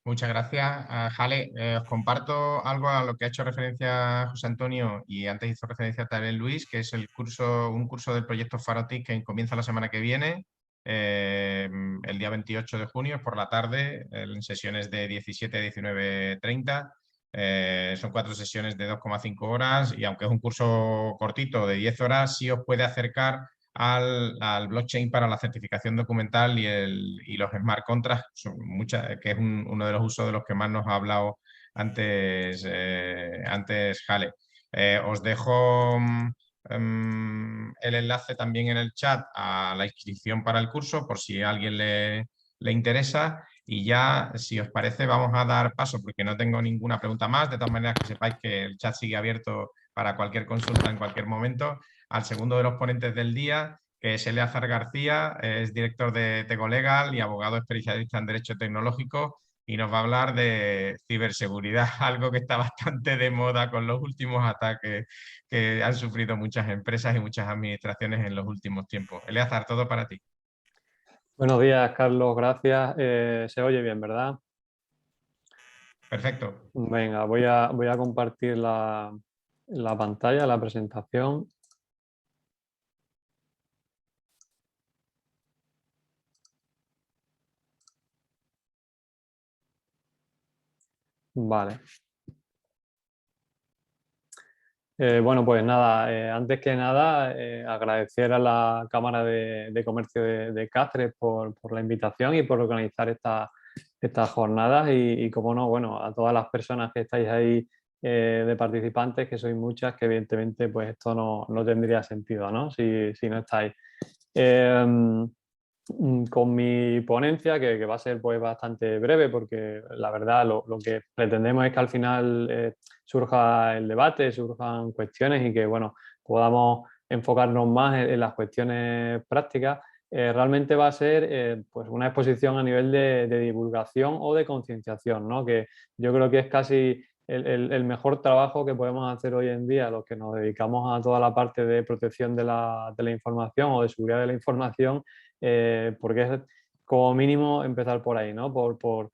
Muchas gracias, Jale. Os comparto algo a lo que ha hecho referencia José Antonio y antes hizo referencia también Luis, que es un curso del proyecto Farotic que comienza la semana que viene, el día 28 de junio por la tarde, en sesiones de 17 a 19:30. Son 4 sesiones de 2,5 horas y aunque es un curso cortito de 10 horas, sí os puede acercar al blockchain para la certificación documental y los smart contracts, que es uno de los usos de los que más nos ha hablado antes Jale. Os dejo el enlace también en el chat a la inscripción para el curso, por si a alguien le interesa. Y ya, si os parece, vamos a dar paso, porque no tengo ninguna pregunta más. De todas maneras, que sepáis que el chat sigue abierto para cualquier consulta en cualquier momento. Al segundo de los ponentes del día, que es Eleazar García, es director de Tego Legal y abogado especialista en Derecho Tecnológico, y nos va a hablar de ciberseguridad, algo que está bastante de moda con los últimos ataques que han sufrido muchas empresas y muchas administraciones en los últimos tiempos. Eleazar, todo para ti. Buenos días, Carlos, gracias. Se oye bien, ¿verdad? Perfecto. Venga, voy a compartir la pantalla, la presentación. Vale. Bueno, pues nada, antes que nada, agradecer a la Cámara de Comercio de Cáceres por la invitación y por organizar estas jornadas y como no, bueno, a todas las personas que estáis ahí de participantes, que sois muchas, que evidentemente pues esto no tendría sentido, ¿no? Si no estáis. Con mi ponencia, que va a ser pues bastante breve, porque la verdad lo que pretendemos es que al final surja el debate, surjan cuestiones y que bueno, podamos enfocarnos más en las cuestiones prácticas. Realmente va a ser pues una exposición a nivel de divulgación o de concienciación, ¿no? Que yo creo que es casi el mejor trabajo que podemos hacer hoy en día los que nos dedicamos a toda la parte de protección de la información o de seguridad de la información, porque es como mínimo empezar por ahí, ¿no? Por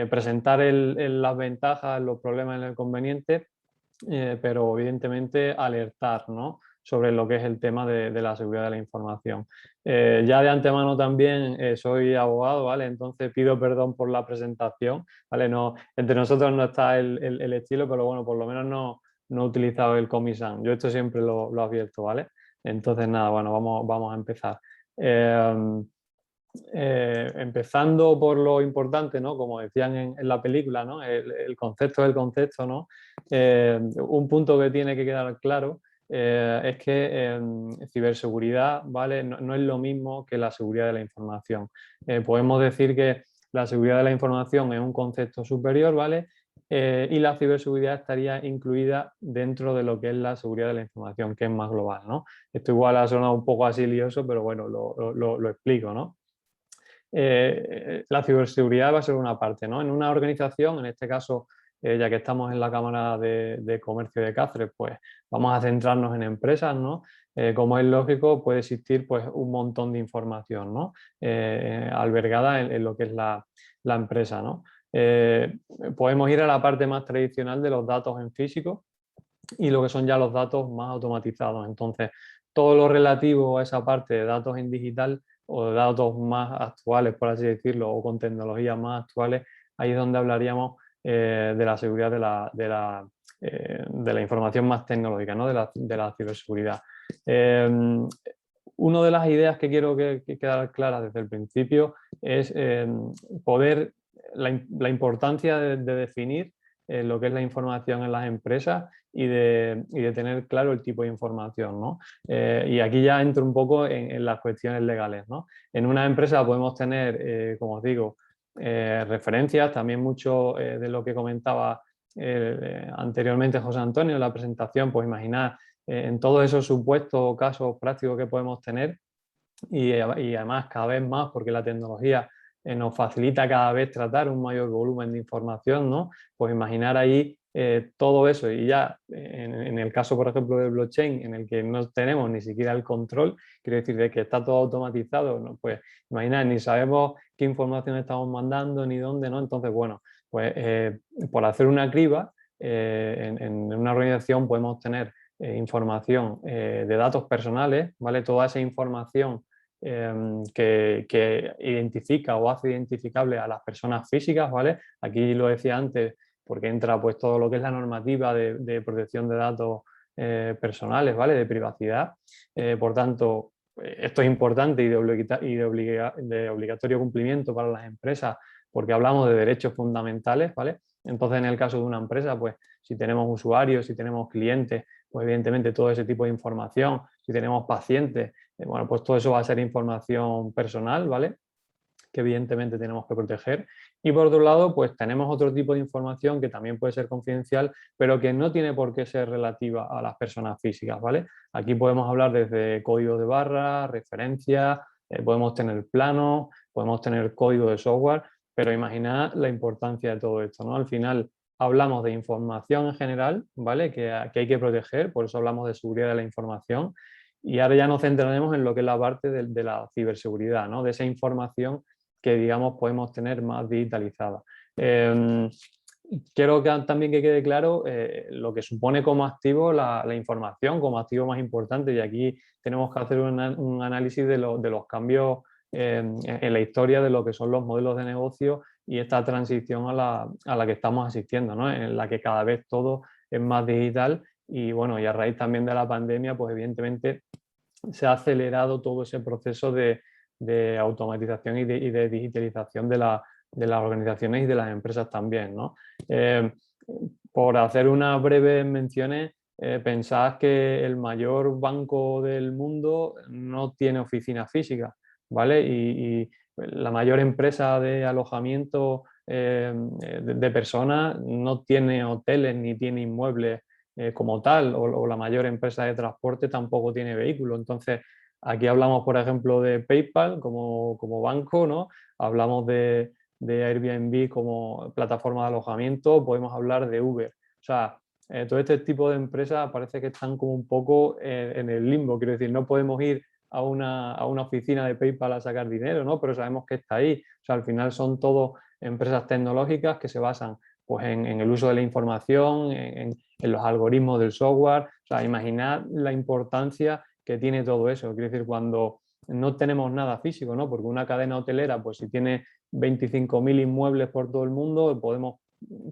presentar las ventajas, los problemas y los inconvenientes, pero evidentemente alertar, ¿no? Sobre lo que es el tema de la seguridad de la información. Ya de antemano también soy abogado, ¿vale? Entonces pido perdón por la presentación, ¿vale? No, entre nosotros no está el estilo, pero bueno, por lo menos no he utilizado el Comisan. Yo esto siempre lo advierto, ¿vale? Entonces nada, bueno, vamos a empezar. Empezando por lo importante, ¿no? Como decían en la película, ¿no? El concepto del concepto, ¿no? Un punto que tiene que quedar claro es que ciberseguridad, ¿vale? No es lo mismo que la seguridad de la información. Podemos decir que la seguridad de la información es un concepto superior, ¿vale? Y la ciberseguridad estaría incluida dentro de lo que es la seguridad de la información, que es más global, ¿no? Esto igual ha sonado un poco así lioso, pero bueno, lo explico, ¿no? La ciberseguridad va a ser una parte, ¿no? En una organización, en este caso, ya que estamos en la Cámara de Comercio de Cáceres, pues vamos a centrarnos en empresas, ¿no? Como es lógico, puede existir pues, un montón de información, ¿no? Albergada en lo que es la empresa, ¿no? Podemos ir a la parte más tradicional de los datos en físico y lo que son ya los datos más automatizados. Entonces, todo lo relativo a esa parte de datos en digital o de datos más actuales, por así decirlo, o con tecnologías más actuales, ahí es donde hablaríamos de la seguridad de la información más tecnológica, ¿no? de la ciberseguridad. Una de las ideas que quiero que quedar clara desde el principio es la importancia de definir lo que es la información en las empresas y de tener claro el tipo de información, ¿no? Y aquí ya entro un poco en las cuestiones legales, ¿no? En una empresa podemos tener, como os digo, referencias, también mucho de lo que comentaba anteriormente José Antonio en la presentación, pues imaginar en todos esos supuestos o casos prácticos que podemos tener y además cada vez más porque la tecnología nos facilita cada vez tratar un mayor volumen de información, ¿no? Pues imaginar ahí todo eso y ya en el caso, por ejemplo, del blockchain, en el que no tenemos ni siquiera el control, quiero decir, de que está todo automatizado, ¿no? Pues imaginar, ni sabemos qué información estamos mandando ni dónde, ¿no? Entonces, bueno, pues por hacer una criba, en una organización podemos tener información de datos personales, ¿vale? Toda esa información que identifica o hace identificable a las personas físicas, ¿vale? Aquí lo decía antes, porque entra pues todo lo que es la normativa de protección de datos personales, ¿vale? De privacidad. Por tanto, esto es importante y de obligatorio cumplimiento para las empresas porque hablamos de derechos fundamentales, ¿vale? Entonces, en el caso de una empresa, pues si tenemos usuarios, si tenemos clientes, pues evidentemente todo ese tipo de información, si tenemos pacientes, bueno, pues todo eso va a ser información personal, ¿vale? Que evidentemente tenemos que proteger. Y por otro lado, pues tenemos otro tipo de información que también puede ser confidencial, pero que no tiene por qué ser relativa a las personas físicas, ¿vale? Aquí podemos hablar desde código de barra, referencias, podemos tener planos, podemos tener código de software, pero imaginad la importancia de todo esto, ¿no? Al final hablamos de información en general, ¿vale? Que hay que proteger, por eso hablamos de seguridad de la información. Y ahora ya nos centraremos en lo que es la parte de la ciberseguridad, ¿no? De esa información que, digamos, podemos tener más digitalizada. Quiero también que quede claro lo que supone como activo la información, como activo más importante, y aquí tenemos que hacer un análisis de los cambios en la historia de lo que son los modelos de negocio y esta transición a la que estamos asistiendo, ¿no? En la que cada vez todo es más digital y, bueno, y a raíz también de la pandemia, pues evidentemente se ha acelerado todo ese proceso de automatización y de digitalización de las organizaciones y de las empresas también, ¿no? Por hacer unas breves menciones, pensad que el mayor banco del mundo no tiene oficina física, ¿vale? Y la mayor empresa de alojamiento de personas no tiene hoteles ni tiene inmuebles como tal, o la mayor empresa de transporte tampoco tiene vehículos. Entonces, aquí hablamos, por ejemplo, de PayPal como banco, ¿no? Hablamos de Airbnb como plataforma de alojamiento, podemos hablar de Uber. O sea, todo este tipo de empresas parece que están como un poco en el limbo. Quiero decir, no podemos ir a una oficina de PayPal a sacar dinero, ¿no? Pero sabemos que está ahí. O sea, al final son todo empresas tecnológicas que se basan pues, en el uso de la información, en los algoritmos del software. O sea, imaginad la importancia que tiene todo eso. Quiero decir, cuando no tenemos nada físico, ¿no? Porque una cadena hotelera, pues si tiene 25.000 inmuebles por todo el mundo, podemos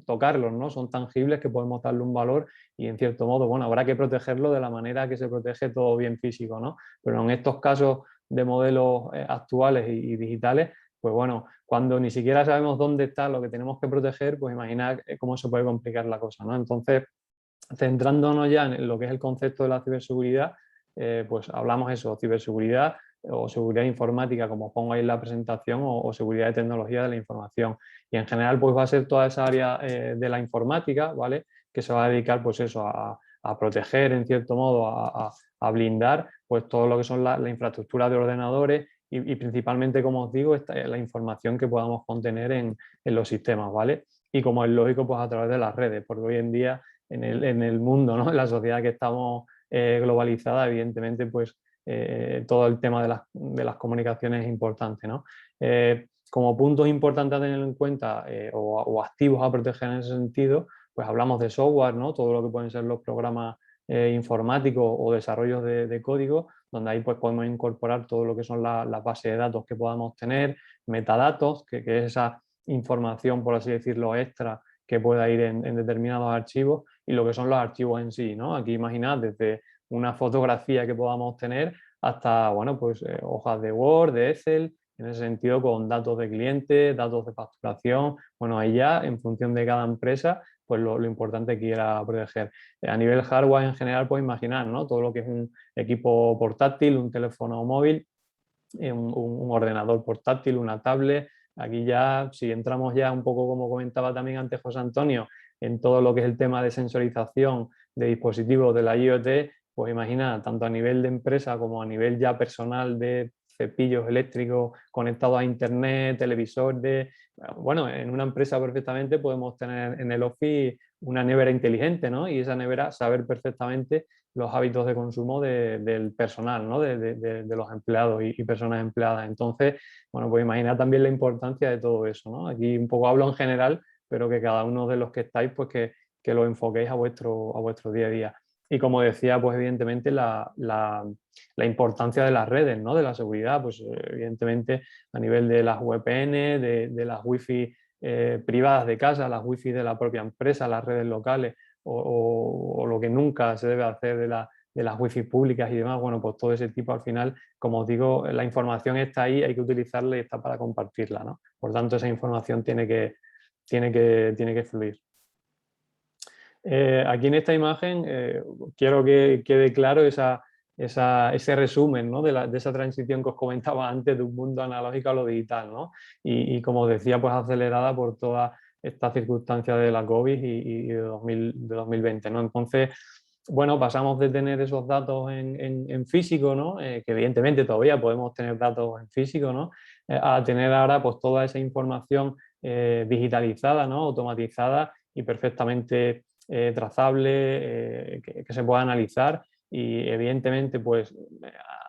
tocarlos, ¿no? Son tangibles que podemos darle un valor y en cierto modo, bueno, habrá que protegerlo de la manera que se protege todo bien físico, ¿no? Pero en estos casos de modelos actuales y digitales, pues bueno, cuando ni siquiera sabemos dónde está lo que tenemos que proteger, pues imaginad cómo se puede complicar la cosa, ¿no? Entonces, centrándonos ya en lo que es el concepto de la ciberseguridad, pues hablamos eso, ciberseguridad o seguridad informática, como pongo ahí en la presentación, o seguridad de tecnología de la información. Y en general, pues va a ser toda esa área de la informática, ¿vale? Que se va a dedicar, pues eso, a proteger, en cierto modo, a blindar, pues todo lo que son la infraestructura de ordenadores y principalmente, como os digo, la información que podamos contener en los sistemas, ¿vale? Y como es lógico, pues a través de las redes, porque hoy en día en el mundo, ¿no? En la sociedad que estamos globalizada, evidentemente, pues todo el tema de las comunicaciones es importante, ¿no? Como puntos importantes a tener en cuenta o activos a proteger en ese sentido, pues hablamos de software, ¿no? Todo lo que pueden ser los programas informáticos o desarrollos de código, donde ahí pues podemos incorporar todo lo que son las bases de datos que podamos tener, metadatos, que es esa información, por así decirlo, extra que pueda ir en determinados archivos, y lo que son los archivos en sí, ¿no? Aquí imaginad desde una fotografía que podamos tener hasta, bueno, pues hojas de Word, de Excel, en ese sentido con datos de clientes, datos de facturación. Bueno, ahí ya en función de cada empresa, pues lo importante que quiera proteger. A nivel hardware en general, pues imaginar, ¿no? Todo lo que es un equipo portátil, un teléfono móvil, un ordenador portátil, una tablet. Aquí ya, si entramos ya un poco, como comentaba también antes José Antonio, en todo lo que es el tema de sensorización de dispositivos de la IoT, pues imagina, tanto a nivel de empresa como a nivel ya personal de cepillos eléctricos conectados a internet, televisores. Bueno, en una empresa perfectamente podemos tener en el Office una nevera inteligente, ¿no? Y esa nevera saber perfectamente los hábitos de consumo del personal, ¿no? de los empleados y personas empleadas. Entonces, bueno, pues imaginad también la importancia de todo eso, ¿no? Aquí un poco hablo en general, pero que cada uno de los que estáis, pues que lo enfoquéis a vuestro día a día. Y como decía, pues evidentemente la importancia de las redes, ¿no? De la seguridad, pues evidentemente a nivel de las VPN, de las wifi privadas de casa, las wifi de la propia empresa, las redes locales, o lo que nunca se debe hacer de las wifi públicas y demás. Bueno, pues todo ese tipo al final, como os digo, la información está ahí, hay que utilizarla y está para compartirla, ¿no? Por tanto, esa información tiene que fluir. Aquí en esta imagen quiero que quede claro ese resumen, ¿no? de esa transición que os comentaba antes de un mundo analógico a lo digital, ¿no? Y como decía, pues acelerada por todas estas circunstancias de la COVID y de 2020, ¿no? Entonces, bueno, pasamos de tener esos datos en físico, ¿no? Que evidentemente todavía podemos tener datos en físico, ¿no? A tener ahora pues toda esa información digitalizada, ¿no? Automatizada y perfectamente trazable, que se pueda analizar y evidentemente pues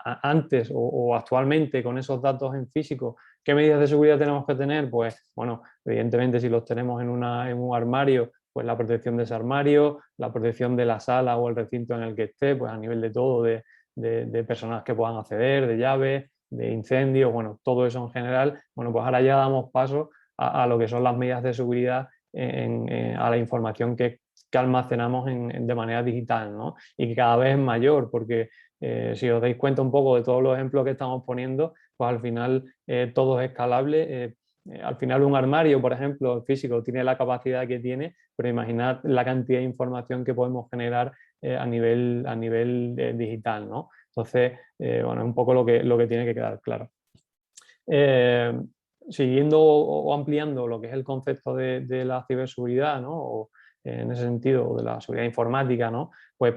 antes o actualmente con esos datos en físico, ¿qué medidas de seguridad tenemos que tener? Pues bueno, evidentemente si los tenemos en un armario, pues la protección de ese armario, la protección de la sala o el recinto en el que esté, pues a nivel de todo, de personas que puedan acceder, de llaves, de incendios, bueno, todo eso en general. Bueno, pues ahora ya damos paso a lo que son las medidas de seguridad a la información que almacenamos de manera digital, ¿no? Y que cada vez es mayor, porque si os dais cuenta un poco de todos los ejemplos que estamos poniendo, pues al final todo es escalable. Al final un armario, por ejemplo, físico, tiene la capacidad que tiene, pero imaginad la cantidad de información que podemos generar a nivel digital, ¿no? Entonces, bueno, es un poco lo que tiene que quedar claro. Siguiendo o ampliando lo que es el concepto de la ciberseguridad, ¿no? O, en ese sentido, de la seguridad informática, ¿no? Pues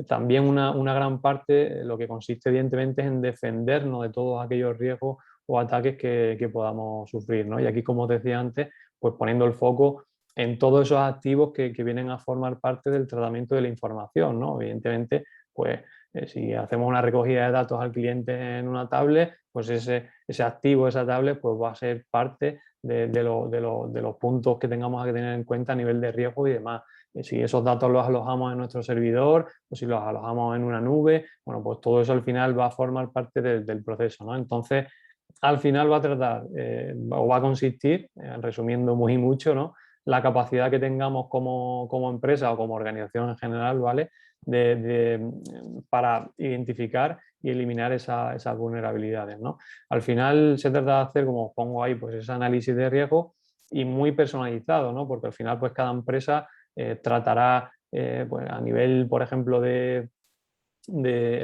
también una gran parte lo que consiste evidentemente es en defendernos de todos aquellos riesgos o ataques que podamos sufrir, ¿no? Y aquí, como os decía antes, pues poniendo el foco en todos esos activos que vienen a formar parte del tratamiento de la información, ¿no? Evidentemente, pues si hacemos una recogida de datos al cliente en una tablet, pues ese activo, esa tablet, pues va a ser parte de los puntos que tengamos que tener en cuenta a nivel de riesgo y demás. Si esos datos los alojamos en nuestro servidor o si los alojamos en una nube, bueno, pues todo eso al final va a formar parte del proceso, ¿no? Entonces, al final va a tratar o va a consistir, resumiendo muy mucho, ¿no? La capacidad que tengamos como empresa o como organización en general, ¿vale? Para identificar y eliminar esas vulnerabilidades, ¿no? Al final se trata de hacer, como os pongo ahí, pues ese análisis de riesgo y muy personalizado, ¿no? Porque al final pues cada empresa tratará pues, a nivel, por ejemplo, el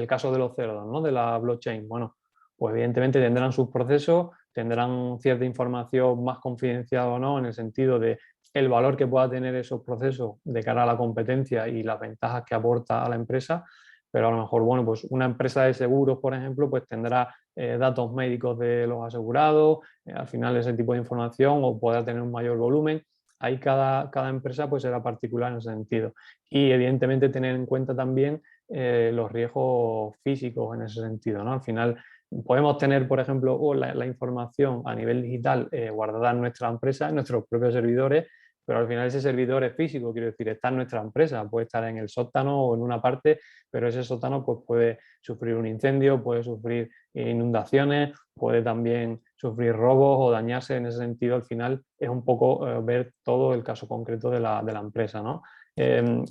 caso de los cerdos, ¿no? De la blockchain. Bueno, pues evidentemente tendrán sus procesos, tendrán cierta información más confidencial o no, en el sentido de el valor que pueda tener esos procesos de cara a la competencia y las ventajas que aporta a la empresa, pero a lo mejor, bueno, pues una empresa de seguros, por ejemplo, pues tendrá datos médicos de los asegurados, al final ese tipo de información o podrá tener un mayor volumen. Ahí cada empresa pues será particular en ese sentido. Y evidentemente tener en cuenta también los riesgos físicos en ese sentido, ¿no? Al final podemos tener, por ejemplo, la información a nivel digital guardada en nuestra empresa, en nuestros propios servidores, pero al final ese servidor es físico, quiero decir, está en nuestra empresa, puede estar en el sótano o en una parte, pero ese sótano pues, puede sufrir un incendio, puede sufrir inundaciones, puede también sufrir robos o dañarse. En ese sentido, al final es un poco ver todo el caso concreto de la empresa, ¿no?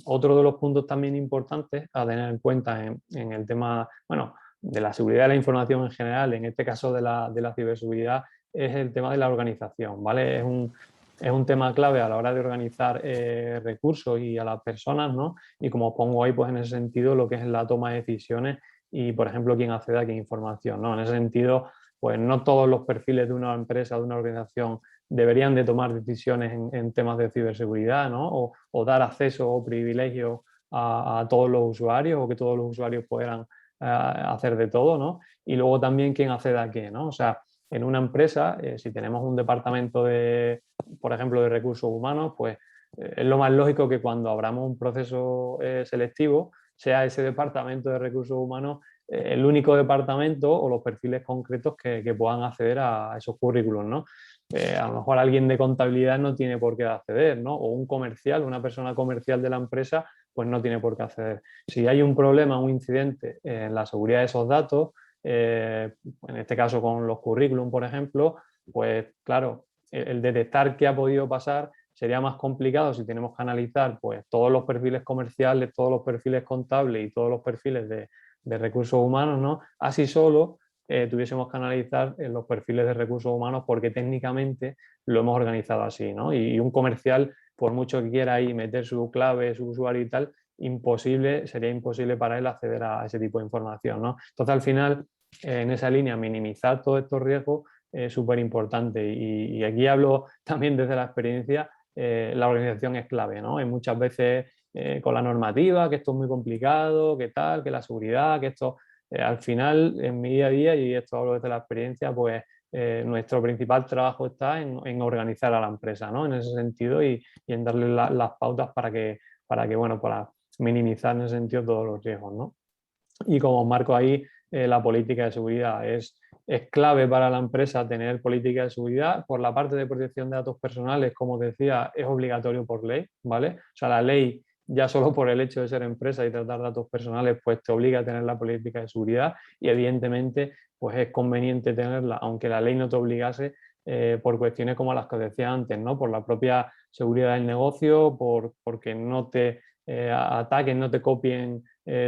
Otro de los puntos también importantes a tener en cuenta en el tema, bueno, de la seguridad de la información en general, en este caso de la ciberseguridad, es el tema de la organización, ¿vale? Es un tema clave a la hora de organizar recursos y a las personas, ¿no? Y como pongo ahí, pues en ese sentido, lo que es la toma de decisiones y, por ejemplo, quién accede a qué información, ¿no? En ese sentido, pues no todos los perfiles de una empresa, de una organización, deberían de tomar decisiones en temas de ciberseguridad, ¿no? O dar acceso o privilegios a todos los usuarios o que todos los usuarios puedan hacer de todo, ¿no? Y luego también quién accede a qué, ¿no? O sea, en una empresa, si tenemos un departamento por ejemplo, de recursos humanos, pues es lo más lógico que cuando abramos un proceso selectivo, sea ese departamento de recursos humanos el único departamento o los perfiles concretos que puedan acceder a esos currículos, ¿no? A lo mejor alguien de contabilidad no tiene por qué acceder, ¿no? O un comercial, una persona comercial de la empresa, pues no tiene por qué acceder. Si hay un problema, un incidente en la seguridad de esos datos, en este caso con los currículum, por ejemplo, pues claro, el detectar qué ha podido pasar sería más complicado si tenemos que analizar pues, todos los perfiles comerciales, todos los perfiles contables y todos los perfiles de recursos humanos, ¿no? Así solo tuviésemos que analizar los perfiles de recursos humanos porque técnicamente lo hemos organizado así, ¿no? Y un comercial por mucho que quiera ahí meter su clave, su usuario y tal, sería imposible para él acceder a ese tipo de información, ¿no? Entonces, al final, en esa línea, minimizar todos estos riesgos es súper importante. Y aquí hablo también desde la experiencia, la organización es clave, ¿no? Hay muchas veces con la normativa, que esto es muy complicado, que tal, que la seguridad, que esto, al final, en mi día a día, y esto hablo desde la experiencia, pues nuestro principal trabajo está en organizar a la empresa, ¿no? En ese sentido y en darle las pautas bueno, para minimizar en ese sentido todos los riesgos, ¿no? Y como marco ahí, la política de seguridad es clave para la empresa tener política de seguridad. Por la parte de protección de datos personales, como decía, es obligatorio por ley, ¿vale? O sea, la ley, ya solo por el hecho de ser empresa y tratar datos personales, pues te obliga a tener la política de seguridad y evidentemente pues es conveniente tenerla, aunque la ley no te obligase, por cuestiones como las que os decía antes, ¿no? Por la propia seguridad del negocio, porque no te ataquen, no te copien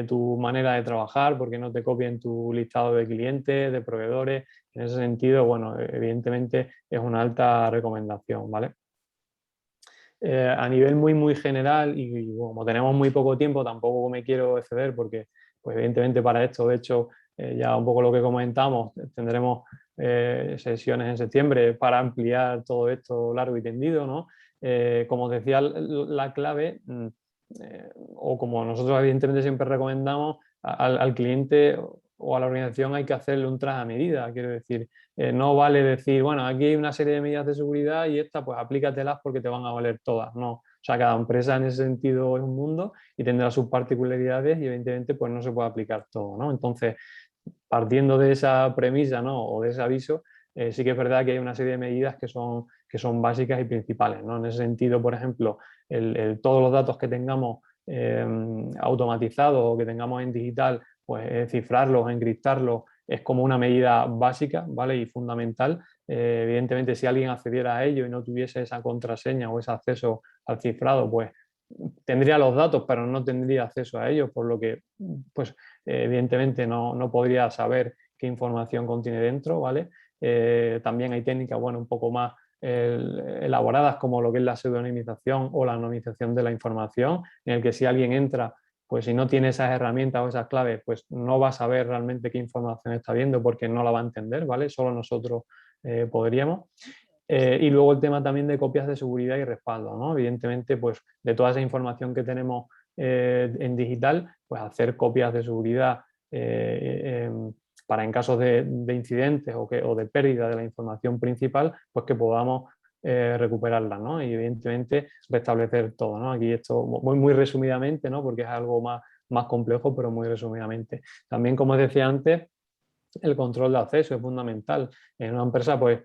tu manera de trabajar, porque no te copien tu listado de clientes, de proveedores. En ese sentido, bueno, evidentemente es una alta recomendación, ¿vale? A nivel muy general, y como tenemos muy poco tiempo, tampoco me quiero exceder porque, pues evidentemente para esto, de hecho, ya un poco lo que comentamos, tendremos sesiones en septiembre para ampliar todo esto largo y tendido, ¿no? Como os decía, la clave, o como nosotros evidentemente siempre recomendamos, al cliente o a la organización hay que hacerle un traje a medida, quiero decir, no vale decir, bueno, aquí hay una serie de medidas de seguridad y esta pues aplícatelas porque te van a valer todas, no. O sea, cada empresa en ese sentido es un mundo y tendrá sus particularidades y evidentemente pues no se puede aplicar todo, ¿no? Entonces, partiendo de esa premisa, ¿no? O de ese aviso, sí que es verdad que hay una serie de medidas que son básicas y principales, ¿no? En ese sentido, por ejemplo, todos los datos que tengamos automatizados o que tengamos en digital, pues cifrarlos, encriptarlos, es como una medida básica, ¿vale? Y fundamental. Evidentemente, si alguien accediera a ello y no tuviese esa contraseña o ese acceso al cifrado, pues tendría los datos, pero no tendría acceso a ellos, por lo que, pues, evidentemente no podría saber qué información contiene dentro, ¿vale? También hay técnicas, bueno, un poco más elaboradas como lo que es la pseudonimización o la anonimización de la información, en el que si alguien entra, pues si no tiene esas herramientas o esas claves, pues no va a saber realmente qué información está viendo porque no la va a entender, ¿vale? Solo nosotros podríamos. Y luego el tema también de copias de seguridad y respaldo, ¿no? Evidentemente, pues de toda esa información que tenemos en digital, pues hacer copias de seguridad para en casos de incidentes o de pérdida de la información principal, pues que podamos recuperarla, ¿no? Y evidentemente restablecer todo, ¿no? Aquí esto muy resumidamente, ¿no? Porque es algo más complejo, pero muy resumidamente. También, como os decía antes, el control de acceso es fundamental. En una empresa, pues,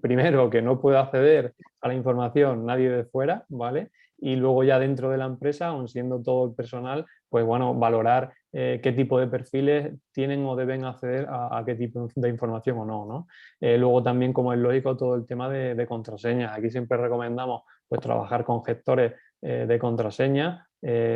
primero que no puede acceder a la información nadie de fuera, ¿vale? Y luego ya dentro de la empresa, aun siendo todo el personal, pues bueno, valorar qué tipo de perfiles tienen o deben acceder a qué tipo de información o no, ¿no? Luego también, como es lógico, todo el tema de contraseñas. Aquí siempre recomendamos pues trabajar con gestores de contraseñas,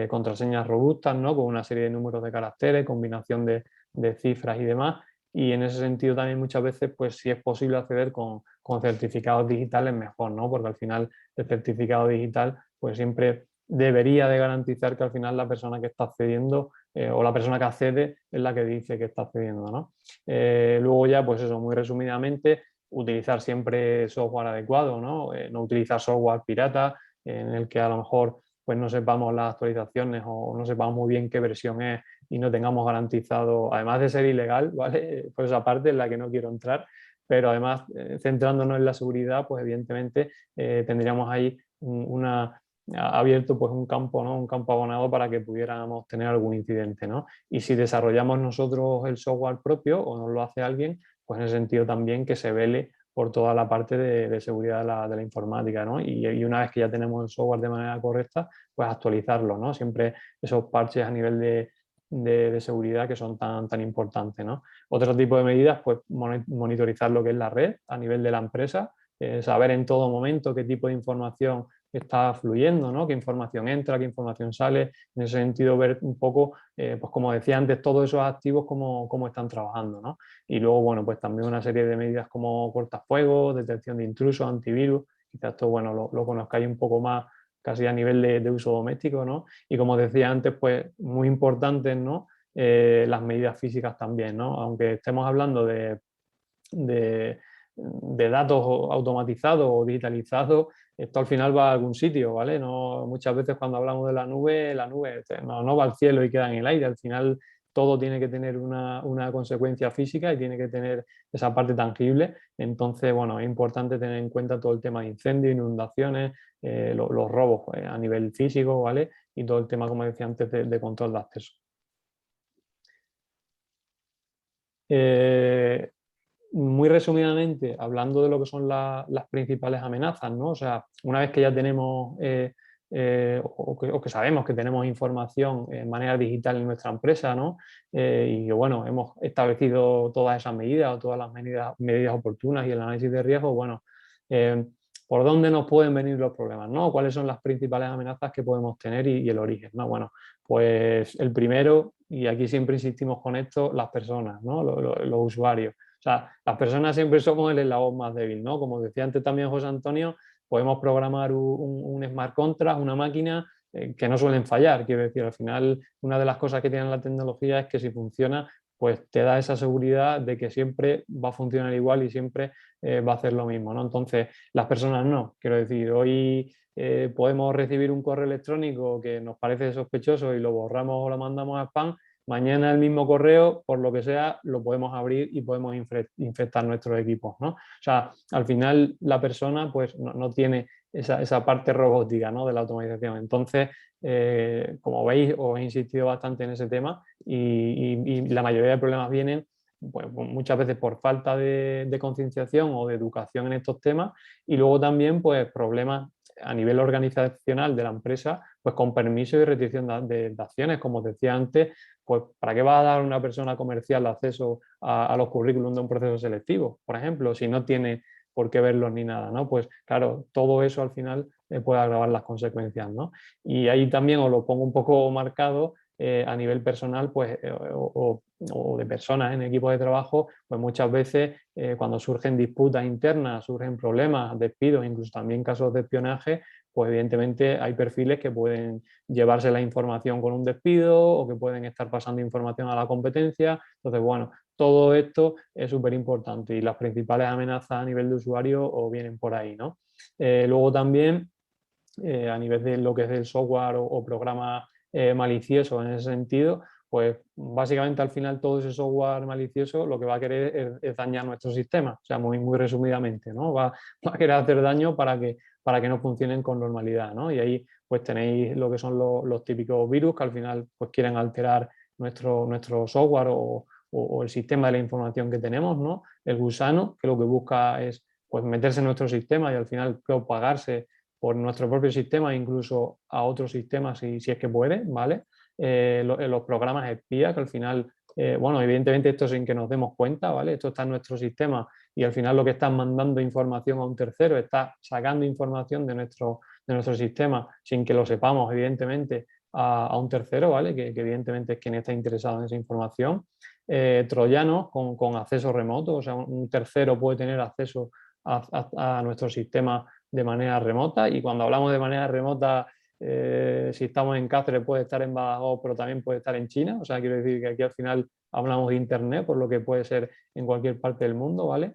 contraseñas robustas, ¿no? Con una serie de números de caracteres, combinación de cifras y demás. Y en ese sentido también muchas veces, pues si es posible acceder con certificados digitales, mejor, ¿no? Porque al final el certificado digital, pues siempre debería de garantizar que al final la persona que está accediendo o la persona que accede es la que dice que está accediendo, ¿no? Luego ya, pues eso, muy resumidamente, utilizar siempre software adecuado, ¿no? No utilizar software pirata en el que a lo mejor pues no sepamos las actualizaciones o no sepamos muy bien qué versión es y no tengamos garantizado, además de ser ilegal, ¿vale? Por esa parte en la que no quiero entrar, pero además centrándonos en la seguridad, pues evidentemente tendríamos ahí abierto pues un campo, ¿no? Un campo abonado para que pudiéramos tener algún incidente, ¿no? Y si desarrollamos nosotros el software propio o nos lo hace alguien, pues en ese sentido también que se vele por toda la parte de seguridad de la informática, ¿no? Y una vez que ya tenemos el software de manera correcta, pues actualizarlo, ¿no? Siempre esos parches a nivel de seguridad que son tan importantes, ¿no? Otro tipo de medidas, pues monitorizar lo que es la red a nivel de la empresa, saber en todo momento qué tipo de información está fluyendo, ¿no? Qué información entra, qué información sale, en ese sentido ver un poco, pues como decía antes, todos esos activos cómo están trabajando, ¿no? Y luego, bueno, pues también una serie de medidas como cortafuegos, detección de intrusos, antivirus, quizás esto, bueno, lo conozcáis un poco más casi a nivel de uso doméstico, ¿no? Y como decía antes, pues muy importantes, ¿no? Las medidas físicas también, ¿no? Aunque estemos hablando de datos automatizados o digitalizados, esto al final va a algún sitio, ¿vale? No, muchas veces cuando hablamos de la nube no va al cielo y queda en el aire, al final todo tiene que tener una consecuencia física y tiene que tener esa parte tangible. Entonces, bueno, es importante tener en cuenta todo el tema de incendios, inundaciones, los robos a nivel físico, ¿vale? Y todo el tema, como decía antes, de control de acceso. Muy resumidamente, hablando de lo que son las principales amenazas, ¿no? O sea, una vez que ya tenemos o que sabemos que tenemos información en manera digital en nuestra empresa, ¿no? Y bueno, hemos establecido todas esas medidas o todas las medidas oportunas y el análisis de riesgo, bueno, ¿por dónde nos pueden venir los problemas, ¿no? ¿Cuáles son las principales amenazas que podemos tener y el origen, ¿no? Bueno, pues el primero, y aquí siempre insistimos con esto, las personas, ¿no? Los usuarios. O sea, las personas siempre somos el eslabón más débil, ¿no? Como decía antes también José Antonio, podemos programar un smart contract, una máquina que no suelen fallar. Quiero decir, al final, una de las cosas que tiene la tecnología es que si funciona, pues te da esa seguridad de que siempre va a funcionar igual y siempre va a hacer lo mismo, ¿no? Entonces, las personas no. Quiero decir, hoy podemos recibir un correo electrónico que nos parece sospechoso y lo borramos o lo mandamos a spam. Mañana el mismo correo, por lo que sea, lo podemos abrir y podemos infectar nuestros equipos, ¿no? O sea, al final la persona pues no tiene esa parte robótica, ¿no? De la automatización. Entonces, como veis, os he insistido bastante en ese tema y la mayoría de problemas vienen pues, muchas veces por falta de concienciación o de educación en estos temas y luego también pues problemas a nivel organizacional de la empresa, pues con permiso y restricción de acciones, como os decía antes, pues ¿para qué va a dar una persona comercial acceso a los currículums de un proceso selectivo, por ejemplo, si no tiene por qué verlos ni nada, ¿no? Pues claro, todo eso al final puede agravar las consecuencias, ¿no? Y ahí también os lo pongo un poco marcado a nivel personal, pues, o de personas en equipos de trabajo, pues muchas veces cuando surgen disputas internas, surgen problemas, despidos, incluso también casos de espionaje, pues evidentemente hay perfiles que pueden llevarse la información con un despido o que pueden estar pasando información a la competencia. Entonces, bueno, todo esto es súper importante y las principales amenazas a nivel de usuario o vienen por ahí, ¿no? Luego también a nivel de lo que es el software o programa malicioso en ese sentido, pues básicamente al final todo ese software malicioso lo que va a querer es dañar nuestro sistema, o sea, muy resumidamente, ¿no? Va a querer hacer daño para que no funcionen con normalidad, ¿no? Y ahí pues tenéis lo que son los típicos virus que al final pues quieren alterar nuestro software o el sistema de la información que tenemos, ¿no? El gusano, que lo que busca es pues meterse en nuestro sistema y al final propagarse por nuestro propio sistema, incluso a otros sistemas si es que puede, ¿vale? Los programas espía, que al final, bueno, evidentemente esto sin que nos demos cuenta, ¿vale? Esto está en nuestro sistema y al final lo que están mandando información a un tercero, está sacando información de nuestro sistema sin que lo sepamos, evidentemente, a un tercero, ¿vale? Que evidentemente es quien está interesado en esa información. Troyanos con acceso remoto, o sea, un tercero puede tener acceso a nuestro sistema de manera remota y cuando hablamos de manera remota, si estamos en Cáceres puede estar en Badajoz, pero también puede estar en China, o sea, quiero decir que aquí al final hablamos de Internet, por lo que puede ser en cualquier parte del mundo, ¿vale?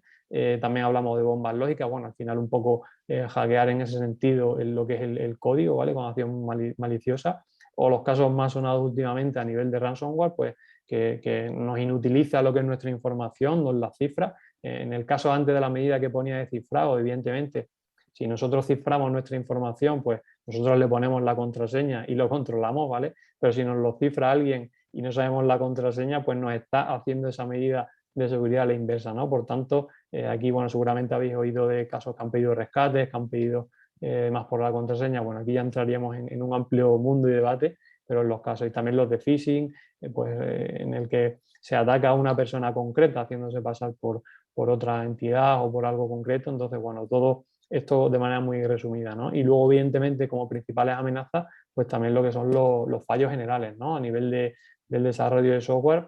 También hablamos de bombas lógicas, bueno, al final un poco hackear en ese sentido en lo que es el código, ¿vale? Con acción maliciosa, o los casos más sonados últimamente a nivel de ransomware, pues que nos inutiliza lo que es nuestra información, nos la cifra. En el caso antes de la medida que ponía de cifrado, evidentemente, si nosotros ciframos nuestra información, pues nosotros le ponemos la contraseña y lo controlamos, ¿vale? Pero si nos lo cifra alguien y no sabemos la contraseña, pues nos está haciendo esa medida de seguridad a la inversa, ¿no? Por tanto, aquí, bueno, seguramente habéis oído de casos que han pedido rescates, que han pedido más por la contraseña. Bueno, aquí ya entraríamos en un amplio mundo y debate, pero en los casos, y también los de phishing, en el que se ataca a una persona concreta haciéndose pasar por otra entidad o por algo concreto. Entonces, bueno, todo esto de manera muy resumida, ¿no? Y luego, evidentemente, como principales amenazas, pues también lo que son los fallos generales, ¿no? A nivel del desarrollo de software,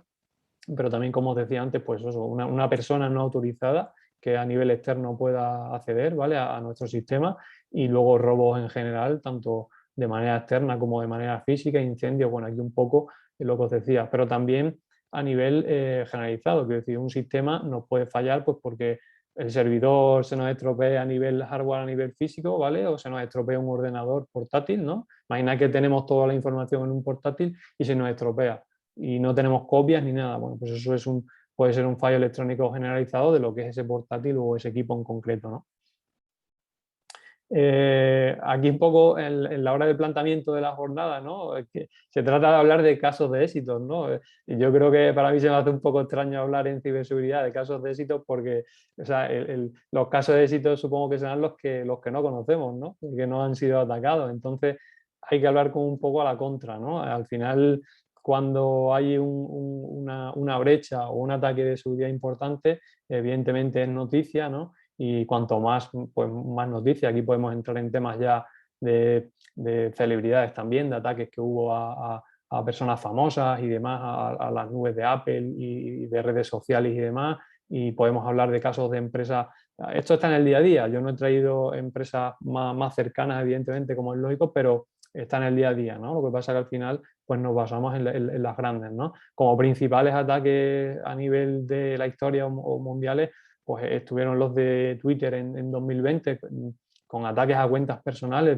pero también, como os decía antes, pues eso, una persona no autorizada que a nivel externo pueda acceder, ¿vale? a nuestro sistema, y luego robos en general, tanto de manera externa como de manera física, incendios, bueno, aquí un poco lo que os decía, pero también a nivel generalizado, quiero decir, un sistema nos puede fallar pues porque el servidor se nos estropea a nivel hardware, a nivel físico, ¿vale? O se nos estropea un ordenador portátil, ¿no? Imagina que tenemos toda la información en un portátil y se nos estropea y no tenemos copias ni nada. Bueno, pues eso puede ser un fallo electrónico generalizado de lo que es ese portátil o ese equipo en concreto, ¿no? Aquí un poco en la hora del planteamiento de la jornada, ¿no? Es que se trata de hablar de casos de éxitos, ¿no? Y yo creo que para mí se me hace un poco extraño hablar en ciberseguridad de casos de éxitos porque, o sea, los casos de éxitos supongo que serán los que no conocemos, ¿no? Que no han sido atacados. Entonces hay que hablar como un poco a la contra, ¿no? Al final, cuando hay una brecha o un ataque de seguridad importante, evidentemente es noticia, ¿no? Y cuanto más, pues, más noticias, aquí podemos entrar en temas ya de celebridades también, de ataques que hubo a personas famosas y demás, a las nubes de Apple y de redes sociales y demás, y podemos hablar de casos de empresas. Esto está en el día a día, yo no he traído empresas más cercanas, evidentemente, como es lógico, pero está en el día a día, ¿no? Lo que pasa es que al final pues nos basamos en las grandes, ¿no? Como principales ataques a nivel de la historia o mundiales, pues estuvieron los de Twitter en 2020 con ataques a cuentas personales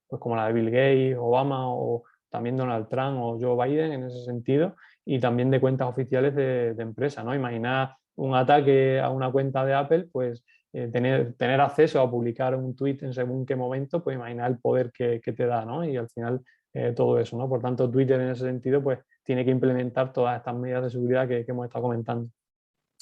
pues como la de Bill Gates, Obama o también Donald Trump o Joe Biden en ese sentido, y también de cuentas oficiales de empresas, ¿no? Imaginad un ataque a una cuenta de Apple, pues tener acceso a publicar un tweet en según qué momento, pues imagina el poder que te da, ¿no? Y al final todo eso, ¿no? Por tanto, Twitter en ese sentido, pues tiene que implementar todas estas medidas de seguridad que hemos estado comentando.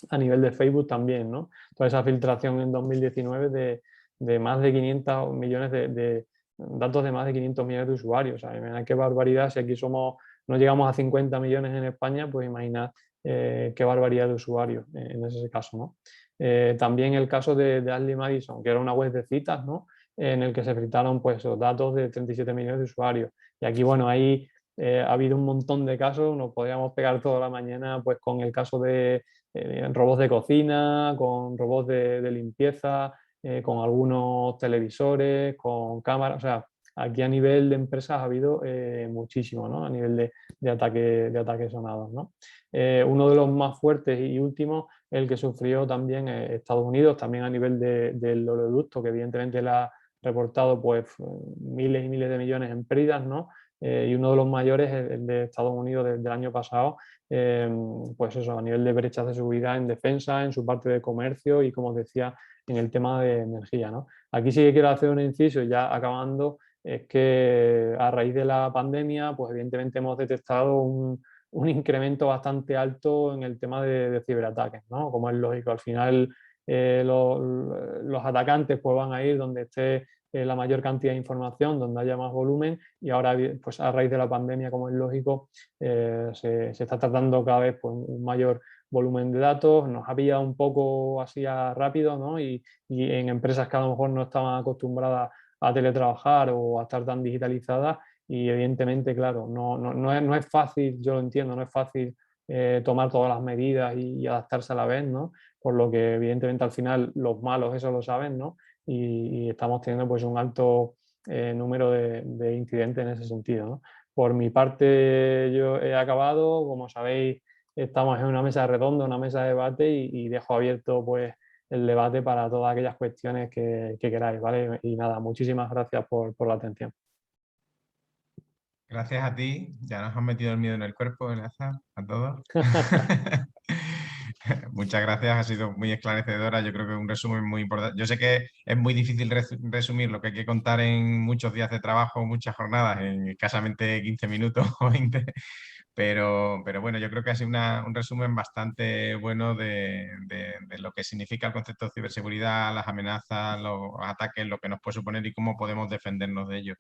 A nivel de Facebook también, ¿no? Toda esa filtración en 2019 de más de 500 millones de datos de más de 500 millones de usuarios. O sea, imagina qué barbaridad, si aquí no llegamos a 50 millones en España, pues imagina qué barbaridad de usuarios en ese caso, ¿no? También el caso de Ashley Madison, que era una web de citas, ¿no? En el que se filtraron pues, los datos de 37 millones de usuarios. Y aquí, bueno, ahí ha habido un montón de casos, nos podríamos pegar toda la mañana pues, con el caso de robots de cocina, con robots de limpieza, con algunos televisores, con cámaras. O sea, aquí a nivel de empresas ha habido muchísimo, ¿no? A nivel de ataques sonados, ¿no? Uno de los más fuertes y últimos, el que sufrió también Estados Unidos, también a nivel del oleoducto, que evidentemente le ha reportado pues, miles y miles de millones en pérdidas, ¿no? Y uno de los mayores, el de Estados Unidos del año pasado, pues eso, a nivel de brechas de seguridad en defensa, en su parte de comercio y, como os decía, en el tema de energía, ¿no? Aquí sí que quiero hacer un inciso, ya acabando, es que a raíz de la pandemia, pues evidentemente hemos detectado un incremento bastante alto en el tema de ciberataques, ¿no? Como es lógico, al final los atacantes pues van a ir donde esté la mayor cantidad de información, donde haya más volumen, y ahora pues a raíz de la pandemia, como es lógico, se está tratando cada vez pues, un mayor volumen de datos, nos ha pillado un poco así rápido, ¿no? Y en empresas que a lo mejor no estaban acostumbradas a teletrabajar o a estar tan digitalizadas, y evidentemente, claro, no es fácil, yo lo entiendo, no es fácil tomar todas las medidas y adaptarse a la vez, ¿no? Por lo que evidentemente al final los malos eso lo saben, ¿no? Y estamos teniendo pues un alto número de incidentes en ese sentido, ¿no? Por mi parte yo he acabado, como sabéis estamos en una mesa redonda, una mesa de debate y dejo abierto pues el debate para todas aquellas cuestiones que queráis, ¿vale? Y nada, muchísimas gracias por la atención. Gracias a ti, ya nos han metido el miedo en el cuerpo, Eleazar, a todos. Muchas gracias, ha sido muy esclarecedora. Yo creo que un resumen muy importante. Yo sé que es muy difícil resumir lo que hay que contar en muchos días de trabajo, muchas jornadas, en escasamente 15 minutos o 20, pero bueno, yo creo que ha sido un resumen bastante bueno de lo que significa el concepto de ciberseguridad, las amenazas, los ataques, lo que nos puede suponer y cómo podemos defendernos de ellos.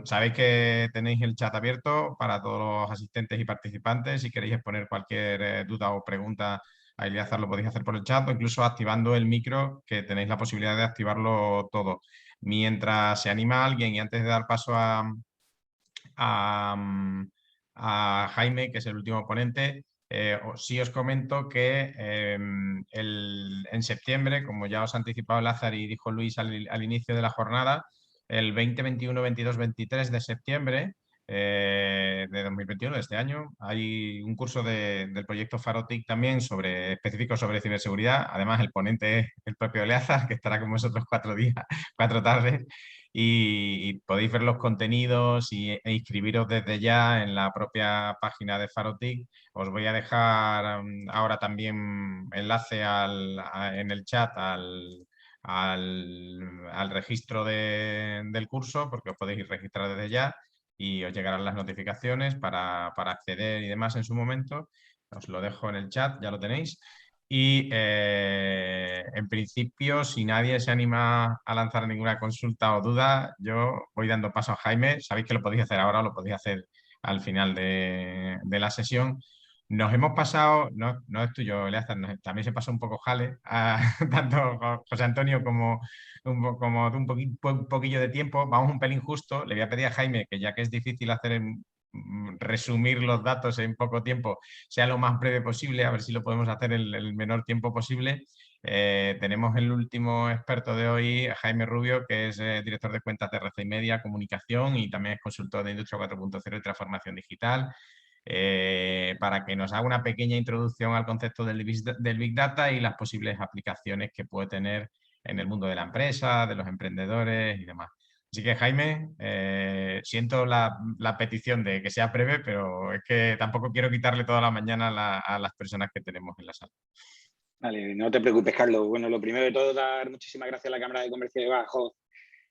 Sabéis que tenéis el chat abierto para todos los asistentes y participantes. Si queréis exponer cualquier duda o pregunta a Eleazar, lo podéis hacer por el chat o incluso activando el micro, que tenéis la posibilidad de activarlo todo. Mientras se anima alguien, y antes de dar paso a Jaime, que es el último ponente, sí os comento que en septiembre, como ya os ha anticipado Lázaro y dijo Luis al inicio de la jornada, el 20, 21, 22, 23 de septiembre de 2021, de este año, hay un curso del proyecto Farotic también específico sobre ciberseguridad. Además, el ponente es el propio Eleazar, que estará con vosotros 4 días, 4 tardes. Y podéis ver los contenidos e inscribiros desde ya en la propia página de Farotic. Os voy a dejar ahora también enlace en el chat al registro del curso, porque os podéis registrar desde ya y os llegarán las notificaciones para acceder y demás en su momento. Os lo dejo en el chat, ya lo tenéis. Y en principio, si nadie se anima a lanzar ninguna consulta o duda, yo voy dando paso a Jaime. Sabéis que lo podéis hacer ahora o lo podéis hacer al final de la sesión. Nos hemos pasado, no es tuyo, Eleazar, también se pasó un poco jale, tanto José Antonio como un poquillo de tiempo. Vamos un pelín justo. Le voy a pedir a Jaime que, ya que es difícil resumir los datos en poco tiempo, sea lo más breve posible, a ver si lo podemos hacer en el menor tiempo posible. Tenemos el último experto de hoy, Jaime Rubio, que es director de cuentas de RCI Media, comunicación, y también es consultor de Industria 4.0 y transformación digital. Para que nos haga una pequeña introducción al concepto del Big Data y las posibles aplicaciones que puede tener en el mundo de la empresa, de los emprendedores y demás. Así que, Jaime, siento la petición de que sea breve, pero es que tampoco quiero quitarle toda la mañana a las personas que tenemos en la sala. Vale, no te preocupes, Carlos. Bueno, lo primero de todo, dar muchísimas gracias a la Cámara de Comercio de Badajoz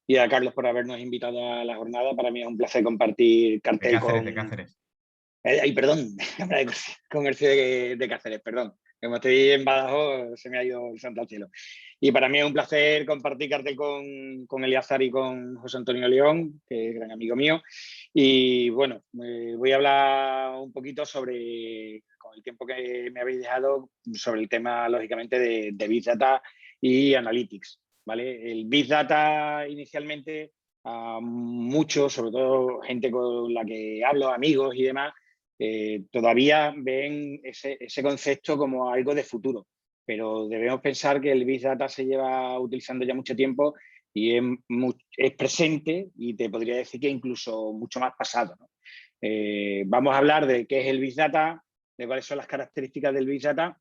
y a Carlos por habernos invitado a la jornada. Para mí es un placer compartir cartel de Cáceres. Ay, perdón, Cámara de Comercio de Cáceres, perdón. Como estoy en Badajoz, se me ha ido el santo al cielo. Y para mí es un placer compartir cartel con Eleazar y con José Antonio León, que es gran amigo mío. Y bueno, voy a hablar un poquito sobre, con el tiempo que me habéis dejado, sobre el tema, lógicamente, de Big Data y Analytics, ¿vale? El Big Data, inicialmente, a muchos, sobre todo gente con la que hablo, amigos y demás, todavía ven ese concepto como algo de futuro, pero debemos pensar que el Big Data se lleva utilizando ya mucho tiempo y es presente, y te podría decir que incluso mucho más pasado, ¿no? Vamos a hablar de qué es el Big Data, de cuáles son las características del Big Data,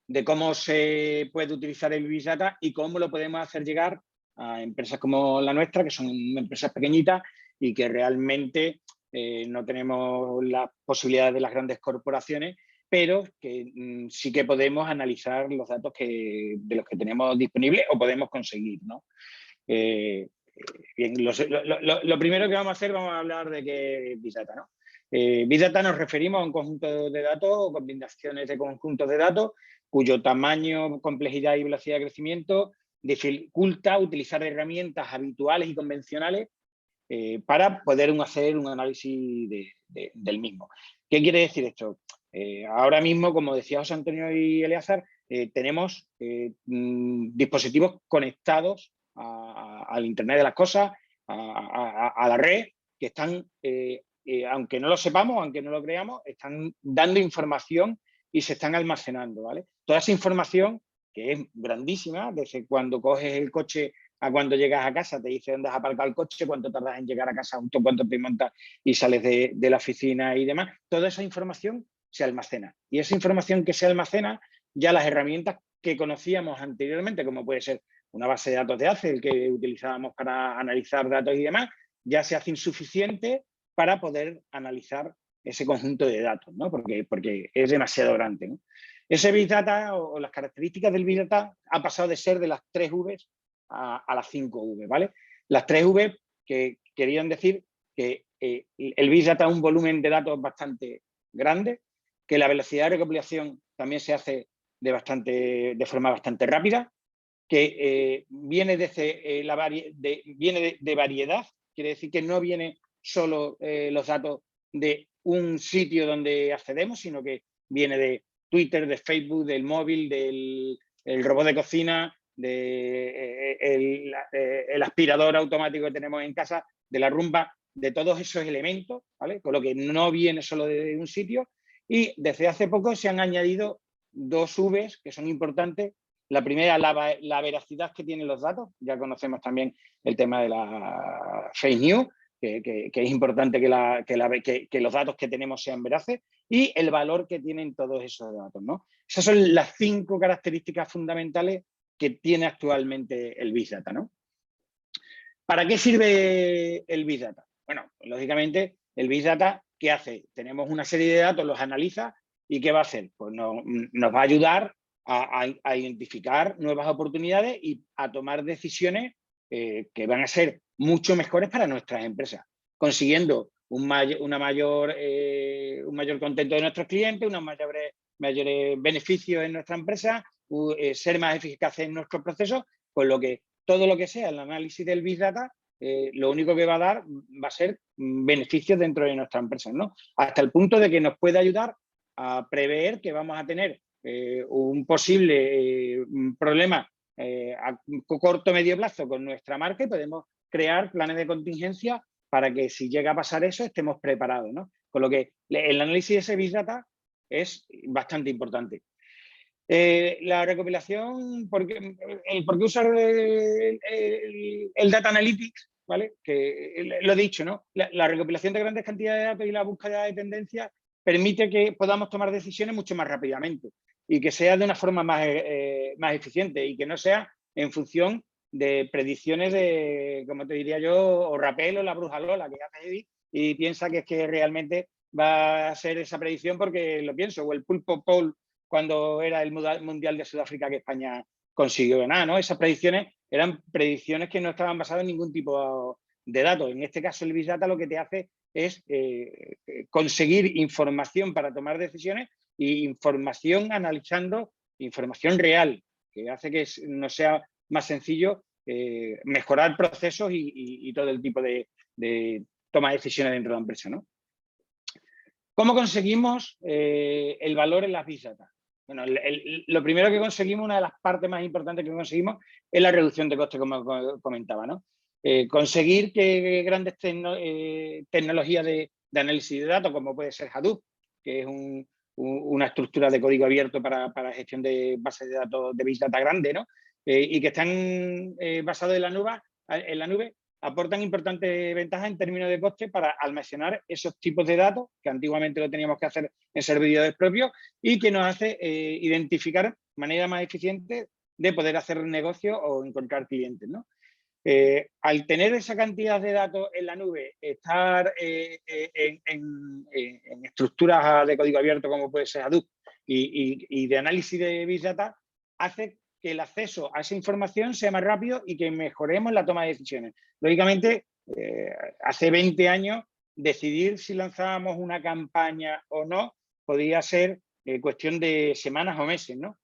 de cómo se puede utilizar el Big Data y cómo lo podemos hacer llegar a empresas como la nuestra, que son empresas pequeñitas y que realmente no tenemos las posibilidades de las grandes corporaciones, pero que sí que podemos analizar los datos de los que tenemos disponibles o podemos conseguir, ¿no? Bien, lo primero que vamos a hacer, vamos a hablar de qué es Big Data, ¿no? Big Data nos referimos a un conjunto de datos o combinaciones de conjuntos de datos cuyo tamaño, complejidad y velocidad de crecimiento dificulta utilizar herramientas habituales y convencionales para poder hacer un análisis del mismo. ¿Qué quiere decir esto? Ahora mismo, como decía José Antonio y Eleazar, tenemos dispositivos conectados al Internet de las cosas, a la red, que están, aunque no lo sepamos, aunque no lo creamos, están dando información y se están almacenando, ¿vale? Toda esa información, que es grandísima, desde cuando coges el coche a cuando llegas a casa, te dice dónde has aparcado el coche, cuánto tardas en llegar a casa, justo cuánto te montas y sales de la oficina y demás. Toda esa información se almacena. Y esa información que se almacena, ya las herramientas que conocíamos anteriormente, como puede ser una base de datos de Excel que utilizábamos para analizar datos y demás, ya se hace insuficiente para poder analizar ese conjunto de datos, ¿no? Porque es demasiado grande, ¿no? Ese Big Data o las características del Big Data ha pasado de ser de las 3 Vs a las 5 V, ¿vale? Las 3 V que querían decir que el Big Data es un volumen de datos bastante grande, que la velocidad de recopilación también se hace de forma bastante rápida, que viene viene de variedad, quiere decir que no viene solo los datos de un sitio donde accedemos, sino que viene de Twitter, de Facebook, del móvil, del robot de cocina, el aspirador automático que tenemos en casa, de la Rumba, de todos esos elementos, ¿vale? Con lo que no viene solo de un sitio. Y desde hace poco se han añadido 2 Vs que son importantes. La primera, la veracidad que tienen los datos. Ya conocemos también el tema de la fake news, que es importante que los datos que tenemos sean veraces, y el valor que tienen todos esos datos, ¿no? Esas son las 5 características fundamentales que tiene actualmente el Big Data, ¿no? ¿Para qué sirve el Big Data? Bueno, lógicamente, el Big Data, ¿qué hace? Tenemos una serie de datos, los analiza, ¿y qué va a hacer? Pues nos va a ayudar a identificar nuevas oportunidades y a tomar decisiones que van a ser mucho mejores para nuestras empresas, consiguiendo un mayor contento de nuestros clientes, unos mayores beneficios en nuestra empresa, ser más eficaces en nuestros procesos, con lo que todo lo que sea el análisis del Big Data, lo único que va a dar va a ser beneficios dentro de nuestra empresa, ¿no? Hasta el punto de que nos puede ayudar a prever que vamos a tener un posible problema a corto o medio plazo con nuestra marca, y podemos crear planes de contingencia para que si llega a pasar eso estemos preparados, ¿no? Con lo que el análisis de ese Big Data es bastante importante. La recopilación, ¿por qué usar el Data Analytics? ¿Vale? Que lo he dicho, ¿no? La recopilación de grandes cantidades de datos y la búsqueda de tendencias permite que podamos tomar decisiones mucho más rápidamente y que sea de una forma más eficiente, y que no sea en función de predicciones de, como te diría yo, o Rapel o la bruja Lola, que hace Eddie y piensa que es que realmente va a ser esa predicción porque lo pienso, o el Pulpo Paul cuando era el Mundial de Sudáfrica que España consiguió ganar, ¿no? Esas predicciones eran predicciones que no estaban basadas en ningún tipo de datos. En este caso, el Big Data lo que te hace es conseguir información para tomar decisiones, y información analizando información real, que hace que nos sea más sencillo mejorar procesos y todo el tipo de toma de decisiones dentro de la empresa, ¿no? ¿Cómo conseguimos el valor en las Big Data? Bueno, lo primero que conseguimos, una de las partes más importantes que conseguimos, es la reducción de costes, como comentaba, ¿no? Conseguir que grandes tecnologías de análisis de datos, como puede ser Hadoop, que es una estructura de código abierto para gestión de bases de datos de Big Data grande, ¿no? Y que están basados en la nube, aportan importantes ventajas en términos de coste para almacenar esos tipos de datos que antiguamente lo teníamos que hacer en servidores propios, y que nos hace identificar manera más eficiente de poder hacer negocio o encontrar clientes, ¿no? Al tener esa cantidad de datos en la nube, estar en estructuras de código abierto como puede ser Hadoop y de análisis de Big Data, hace que el acceso a esa información sea más rápido y que mejoremos la toma de decisiones. Lógicamente, hace 20 años, decidir si lanzábamos una campaña o no podía ser cuestión de semanas o meses, ¿no?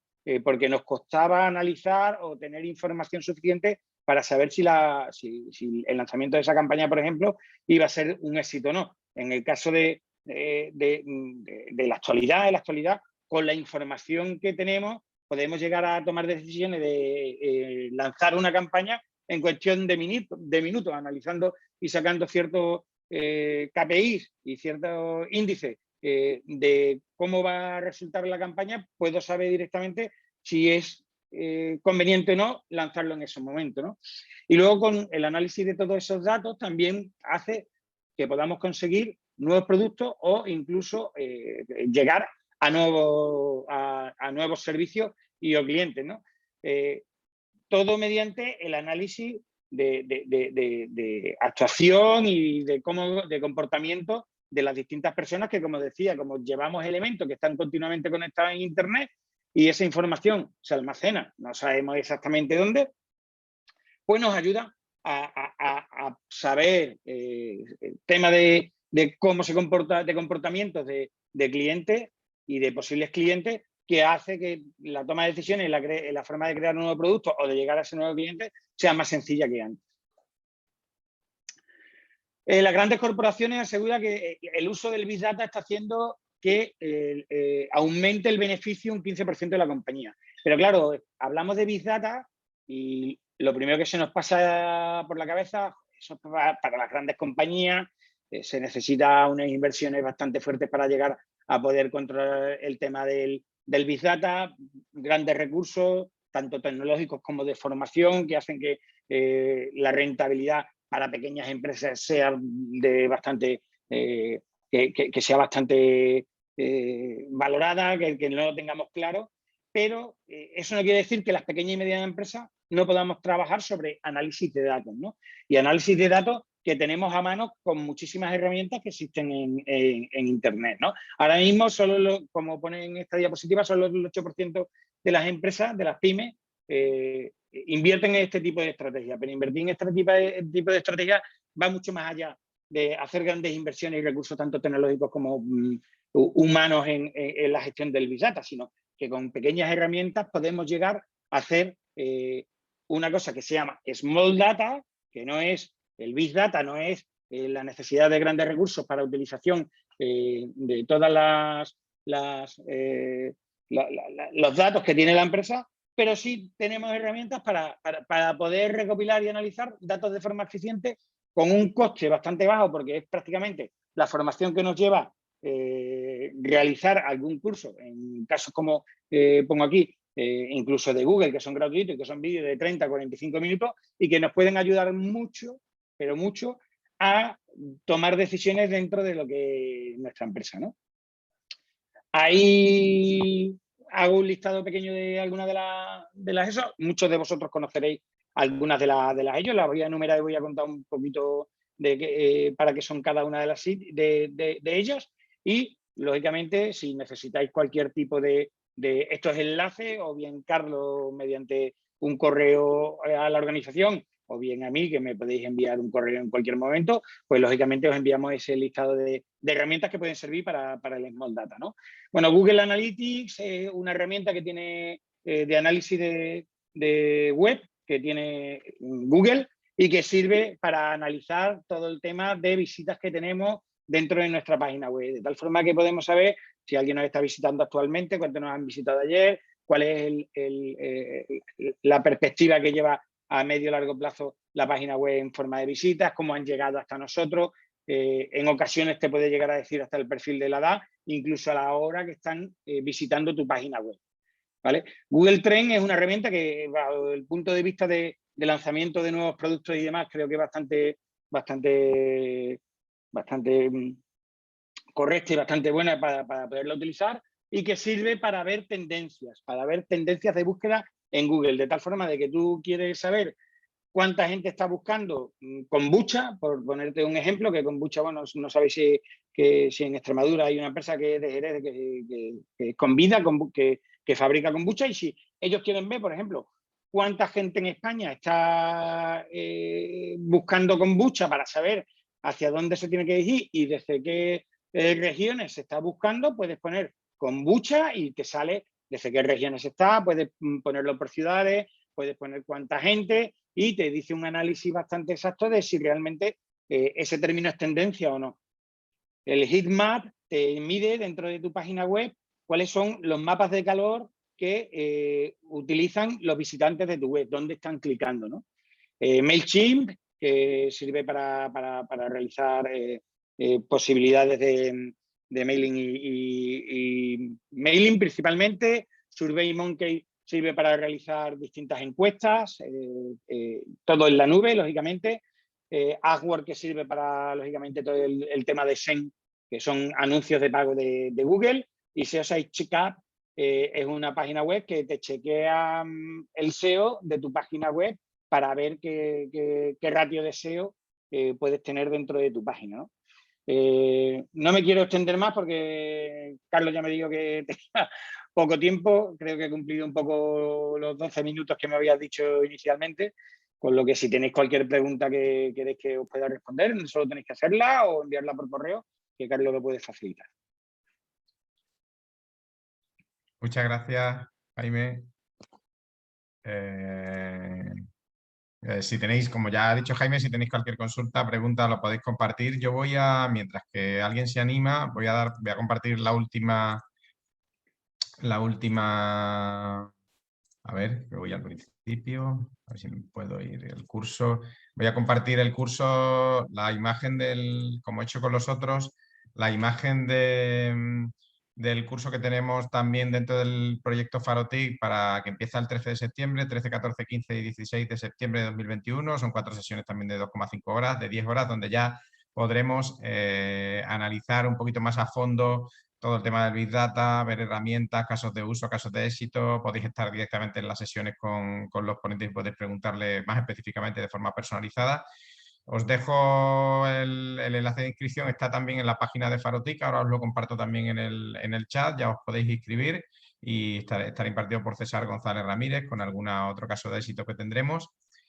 Porque nos costaba analizar o tener información suficiente para saber si el lanzamiento de esa campaña, por ejemplo, iba a ser un éxito o no. En el caso de la actualidad, con la información que tenemos, podemos llegar a tomar decisiones de lanzar una campaña en cuestión de minutos, analizando y sacando ciertos KPIs y ciertos índices de cómo va a resultar la campaña. Puedo saber directamente si es conveniente o no lanzarlo en ese momento, ¿no? Y luego, con el análisis de todos esos datos, también hace que podamos conseguir nuevos productos o incluso llegar a nuevos servicios y o clientes, ¿no? Todo mediante el análisis de actuación y de comportamiento de las distintas personas que, como decía, como llevamos elementos que están continuamente conectados en Internet y esa información se almacena, no sabemos exactamente dónde, pues nos ayuda a saber el tema de cómo se comporta, de comportamientos de clientes y de posibles clientes, que hace que la toma de decisiones y la forma de crear un nuevo producto o de llegar a ese nuevo cliente sea más sencilla que antes. Las grandes corporaciones aseguran que el uso del Big Data está haciendo que aumente el beneficio un 15% de la compañía. Pero claro, hablamos de Big Data y lo primero que se nos pasa por la cabeza, eso para las grandes compañías, se necesita unas inversiones bastante fuertes para llegar a poder controlar el tema del Big Data, grandes recursos, tanto tecnológicos como de formación, que hacen que la rentabilidad para pequeñas empresas sea de bastante, que sea bastante valorada, que no lo tengamos claro, pero eso no quiere decir que las pequeñas y medianas empresas no podamos trabajar sobre análisis de datos, ¿no? Y análisis de datos que tenemos a mano con muchísimas herramientas que existen en Internet, ¿no? Ahora mismo, como pone en esta diapositiva, solo el 8% de las empresas, de las pymes, invierten en este tipo de estrategias, pero invertir en este tipo de estrategias va mucho más allá de hacer grandes inversiones y recursos tanto tecnológicos como humanos en la gestión del Big Data, sino que con pequeñas herramientas podemos llegar a hacer una cosa que se llama Small Data, que no es el Big Data, no es la necesidad de grandes recursos para utilización de todas los datos que tiene la empresa, pero sí tenemos herramientas para poder recopilar y analizar datos de forma eficiente con un coste bastante bajo, porque es prácticamente la formación que nos lleva realizar algún curso, en casos como pongo aquí, incluso de Google, que son gratuitos y que son vídeos de 30 a 45 minutos y que nos pueden ayudar mucho, pero mucho, a tomar decisiones dentro de lo que es nuestra empresa, ¿no? Ahí hago un listado pequeño de algunas de las ESO. Muchos de vosotros conoceréis algunas de las ESO. Las voy a enumerar y voy a contar un poquito para qué son cada una de ellas. Y, lógicamente, si necesitáis cualquier tipo de estos enlaces, o bien Carlos mediante un correo a la organización, o bien a mí, que me podéis enviar un correo en cualquier momento, pues lógicamente os enviamos ese listado de herramientas que pueden servir para el Small Data, ¿no? Bueno, Google Analytics es una herramienta que tiene de análisis de web, que tiene Google y que sirve para analizar todo el tema de visitas que tenemos dentro de nuestra página web, de tal forma que podemos saber si alguien nos está visitando actualmente, cuántos nos han visitado ayer, cuál es la perspectiva que lleva a medio y largo plazo la página web en forma de visitas, cómo han llegado hasta nosotros. En ocasiones te puede llegar a decir hasta el perfil de la edad, incluso a la hora que están visitando tu página web, ¿vale? Google Trends es una herramienta que, bajo el punto de vista de lanzamiento de nuevos productos y demás, creo que es bastante correcta y bastante buena para poderla utilizar, y que sirve para ver tendencias de búsqueda en Google, de tal forma de que tú quieres saber cuánta gente está buscando kombucha, por ponerte un ejemplo, que kombucha, bueno, no sabéis si en Extremadura hay una empresa que es de Jerez que convida, que fabrica kombucha, y si ellos quieren ver, por ejemplo, cuánta gente en España está buscando kombucha para saber hacia dónde se tiene que dirigir y desde qué regiones se está buscando, puedes poner kombucha y te sale desde qué regiones está, puedes ponerlo por ciudades, puedes poner cuánta gente y te dice un análisis bastante exacto de si realmente ese término es tendencia o no. El heatmap te mide dentro de tu página web cuáles son los mapas de calor que utilizan los visitantes de tu web, dónde están clicando, ¿no? MailChimp, que sirve para realizar posibilidades de mailing y mailing principalmente. SurveyMonkey sirve para realizar distintas encuestas, todo en la nube, lógicamente. AdWords, que sirve para, lógicamente, todo el tema de SEM, que son anuncios de pago de Google. Y SEO Site Checkup es una página web que te chequea el SEO de tu página web para ver qué ratio de SEO puedes tener dentro de tu página, ¿no? No me quiero extender más porque Carlos ya me dijo que tenía poco tiempo. Creo que he cumplido un poco los 12 minutos que me habías dicho inicialmente, con lo que si tenéis cualquier pregunta que queréis que os pueda responder, solo tenéis que hacerla o enviarla por correo, que Carlos lo puede facilitar. Muchas gracias, Jaime. Si tenéis, como ya ha dicho Jaime, si tenéis cualquier consulta, pregunta, lo podéis compartir. Yo mientras que alguien se anima, voy a compartir la última, a ver, que voy al principio, a ver si puedo ir el curso. Voy a compartir el curso, la imagen como he hecho con los otros, la imagen del curso que tenemos también dentro del proyecto FARO-TIC para que empieza el 13 de septiembre, 13, 14, 15 y 16 de septiembre de 2021. Son 4 sesiones también de 2,5 horas, de 10 horas, donde ya podremos analizar un poquito más a fondo todo el tema del Big Data, ver herramientas, casos de uso, casos de éxito. Podéis estar directamente en las sesiones con los ponentes y podéis preguntarle más específicamente de forma personalizada. Os dejo el enlace de inscripción, está también en la página de FARO-TIC, ahora os lo comparto también en el chat, ya os podéis inscribir y estará impartido por César González Ramírez con algún otro caso de éxito que tendremos.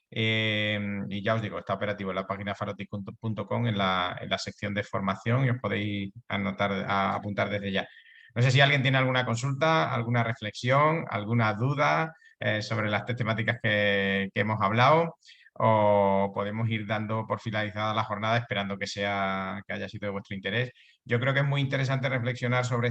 Y ya os digo, está operativo en la página farotic.com en la sección de formación y os podéis apuntar desde ya. No sé si alguien tiene alguna consulta, alguna reflexión, alguna duda sobre las 3 temáticas que hemos hablado, o podemos ir dando por finalizada la jornada esperando que haya sido de vuestro interés. Yo creo que es muy interesante reflexionar sobre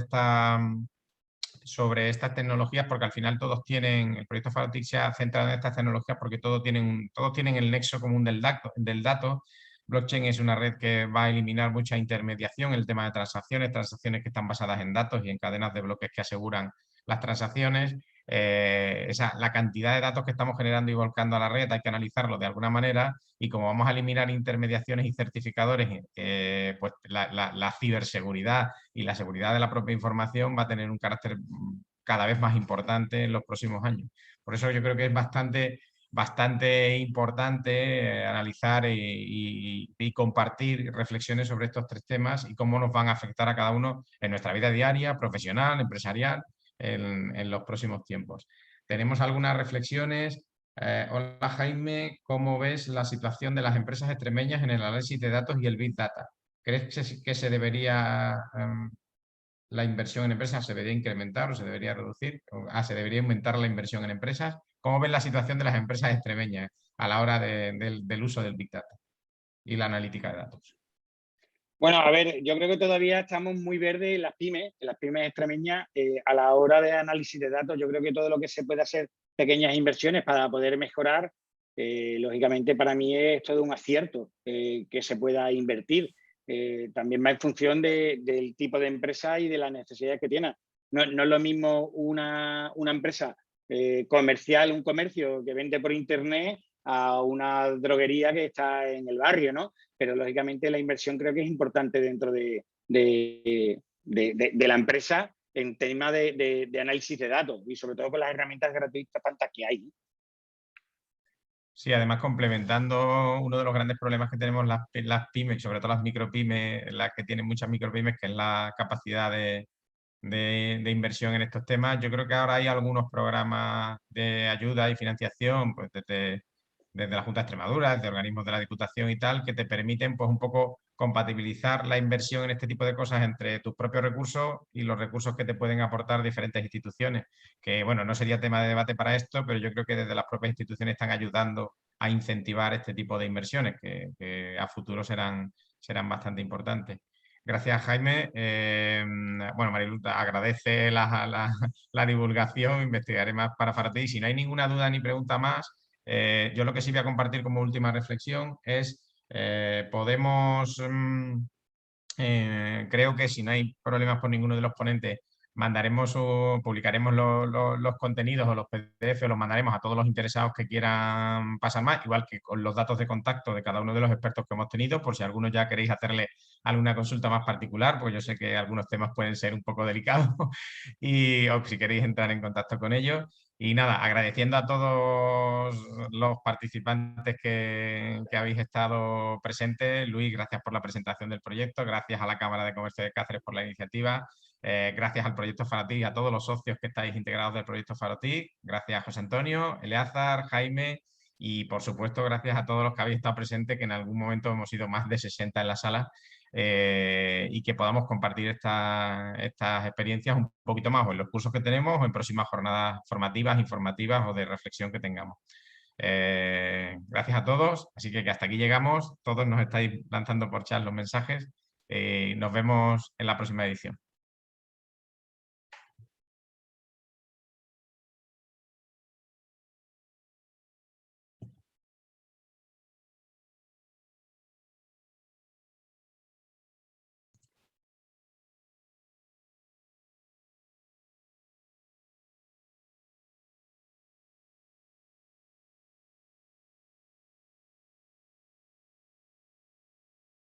estas tecnologías, porque al final el proyecto FARO-TIC se ha centrado en estas tecnologías porque todos tienen el nexo común del dato. Blockchain es una red que va a eliminar mucha intermediación en el tema de transacciones que están basadas en datos y en cadenas de bloques que aseguran las transacciones. La cantidad de datos que estamos generando y volcando a la red hay que analizarlo de alguna manera, y como vamos a eliminar intermediaciones y certificadores, pues la ciberseguridad y la seguridad de la propia información va a tener un carácter cada vez más importante en los próximos años. Por eso yo creo que es bastante importante analizar y compartir reflexiones sobre estos 3 temas y cómo nos van a afectar a cada uno en nuestra vida diaria, profesional, empresarial, en los próximos tiempos. ¿Tenemos algunas reflexiones? Hola Jaime, ¿cómo ves la situación de las empresas extremeñas en el análisis de datos y el Big Data? ¿Crees que la inversión en empresas se debería incrementar o se debería reducir? ¿Se debería aumentar la inversión en empresas? ¿Cómo ves la situación de las empresas extremeñas a la hora del uso del Big Data y la analítica de datos? Bueno, a ver, yo creo que todavía estamos muy verdes en las pymes extremeñas, a la hora de análisis de datos. Yo creo que todo lo que se puede hacer, pequeñas inversiones para poder mejorar, lógicamente para mí es todo un acierto que se pueda invertir. También va en función del tipo de empresa y de las necesidades que tiene. No es lo mismo una empresa comercial, un comercio que vende por internet, a una droguería que está en el barrio, ¿no? Pero lógicamente la inversión creo que es importante dentro de la empresa en tema de análisis de datos y sobre todo con las herramientas gratuitas tantas que hay. Sí, además complementando uno de los grandes problemas que tenemos las pymes, sobre todo las micropymes, las que tienen muchas micropymes, que es la capacidad de inversión en estos temas. Yo creo que ahora hay algunos programas de ayuda y financiación, pues desde la Junta de Extremadura, desde organismos de la Diputación y tal, que te permiten pues un poco compatibilizar la inversión en este tipo de cosas entre tus propios recursos y los recursos que te pueden aportar diferentes instituciones. Que bueno, no sería tema de debate para esto, pero yo creo que desde las propias instituciones están ayudando a incentivar este tipo de inversiones que a futuro serán bastante importantes. Gracias, Jaime. Bueno, Marilu, agradece la divulgación, investigaré más para FARO-TIC. Si no hay ninguna duda ni pregunta más, yo lo que sí voy a compartir como última reflexión es, creo que si no hay problemas por ninguno de los ponentes, publicaremos los contenidos o los PDF, los mandaremos a todos los interesados que quieran pasar más, igual que con los datos de contacto de cada uno de los expertos que hemos tenido, por si algunos ya queréis hacerle alguna consulta más particular, porque yo sé que algunos temas pueden ser un poco delicados, o si queréis entrar en contacto con ellos. Y nada, agradeciendo a todos los participantes que habéis estado presentes. Luis, gracias por la presentación del proyecto, gracias a la Cámara de Comercio de Cáceres por la iniciativa, gracias al proyecto FARO-TIC y a todos los socios que estáis integrados del proyecto FARO-TIC, gracias a José Antonio, Eleazar, Jaime y por supuesto gracias a todos los que habéis estado presentes, que en algún momento hemos sido más de 60 en la sala, y que podamos compartir estas experiencias un poquito más o en los cursos que tenemos o en próximas jornadas formativas, informativas o de reflexión que tengamos. Gracias a todos, así que hasta aquí llegamos. Todos nos estáis lanzando por chat los mensajes. Nos vemos en la próxima edición.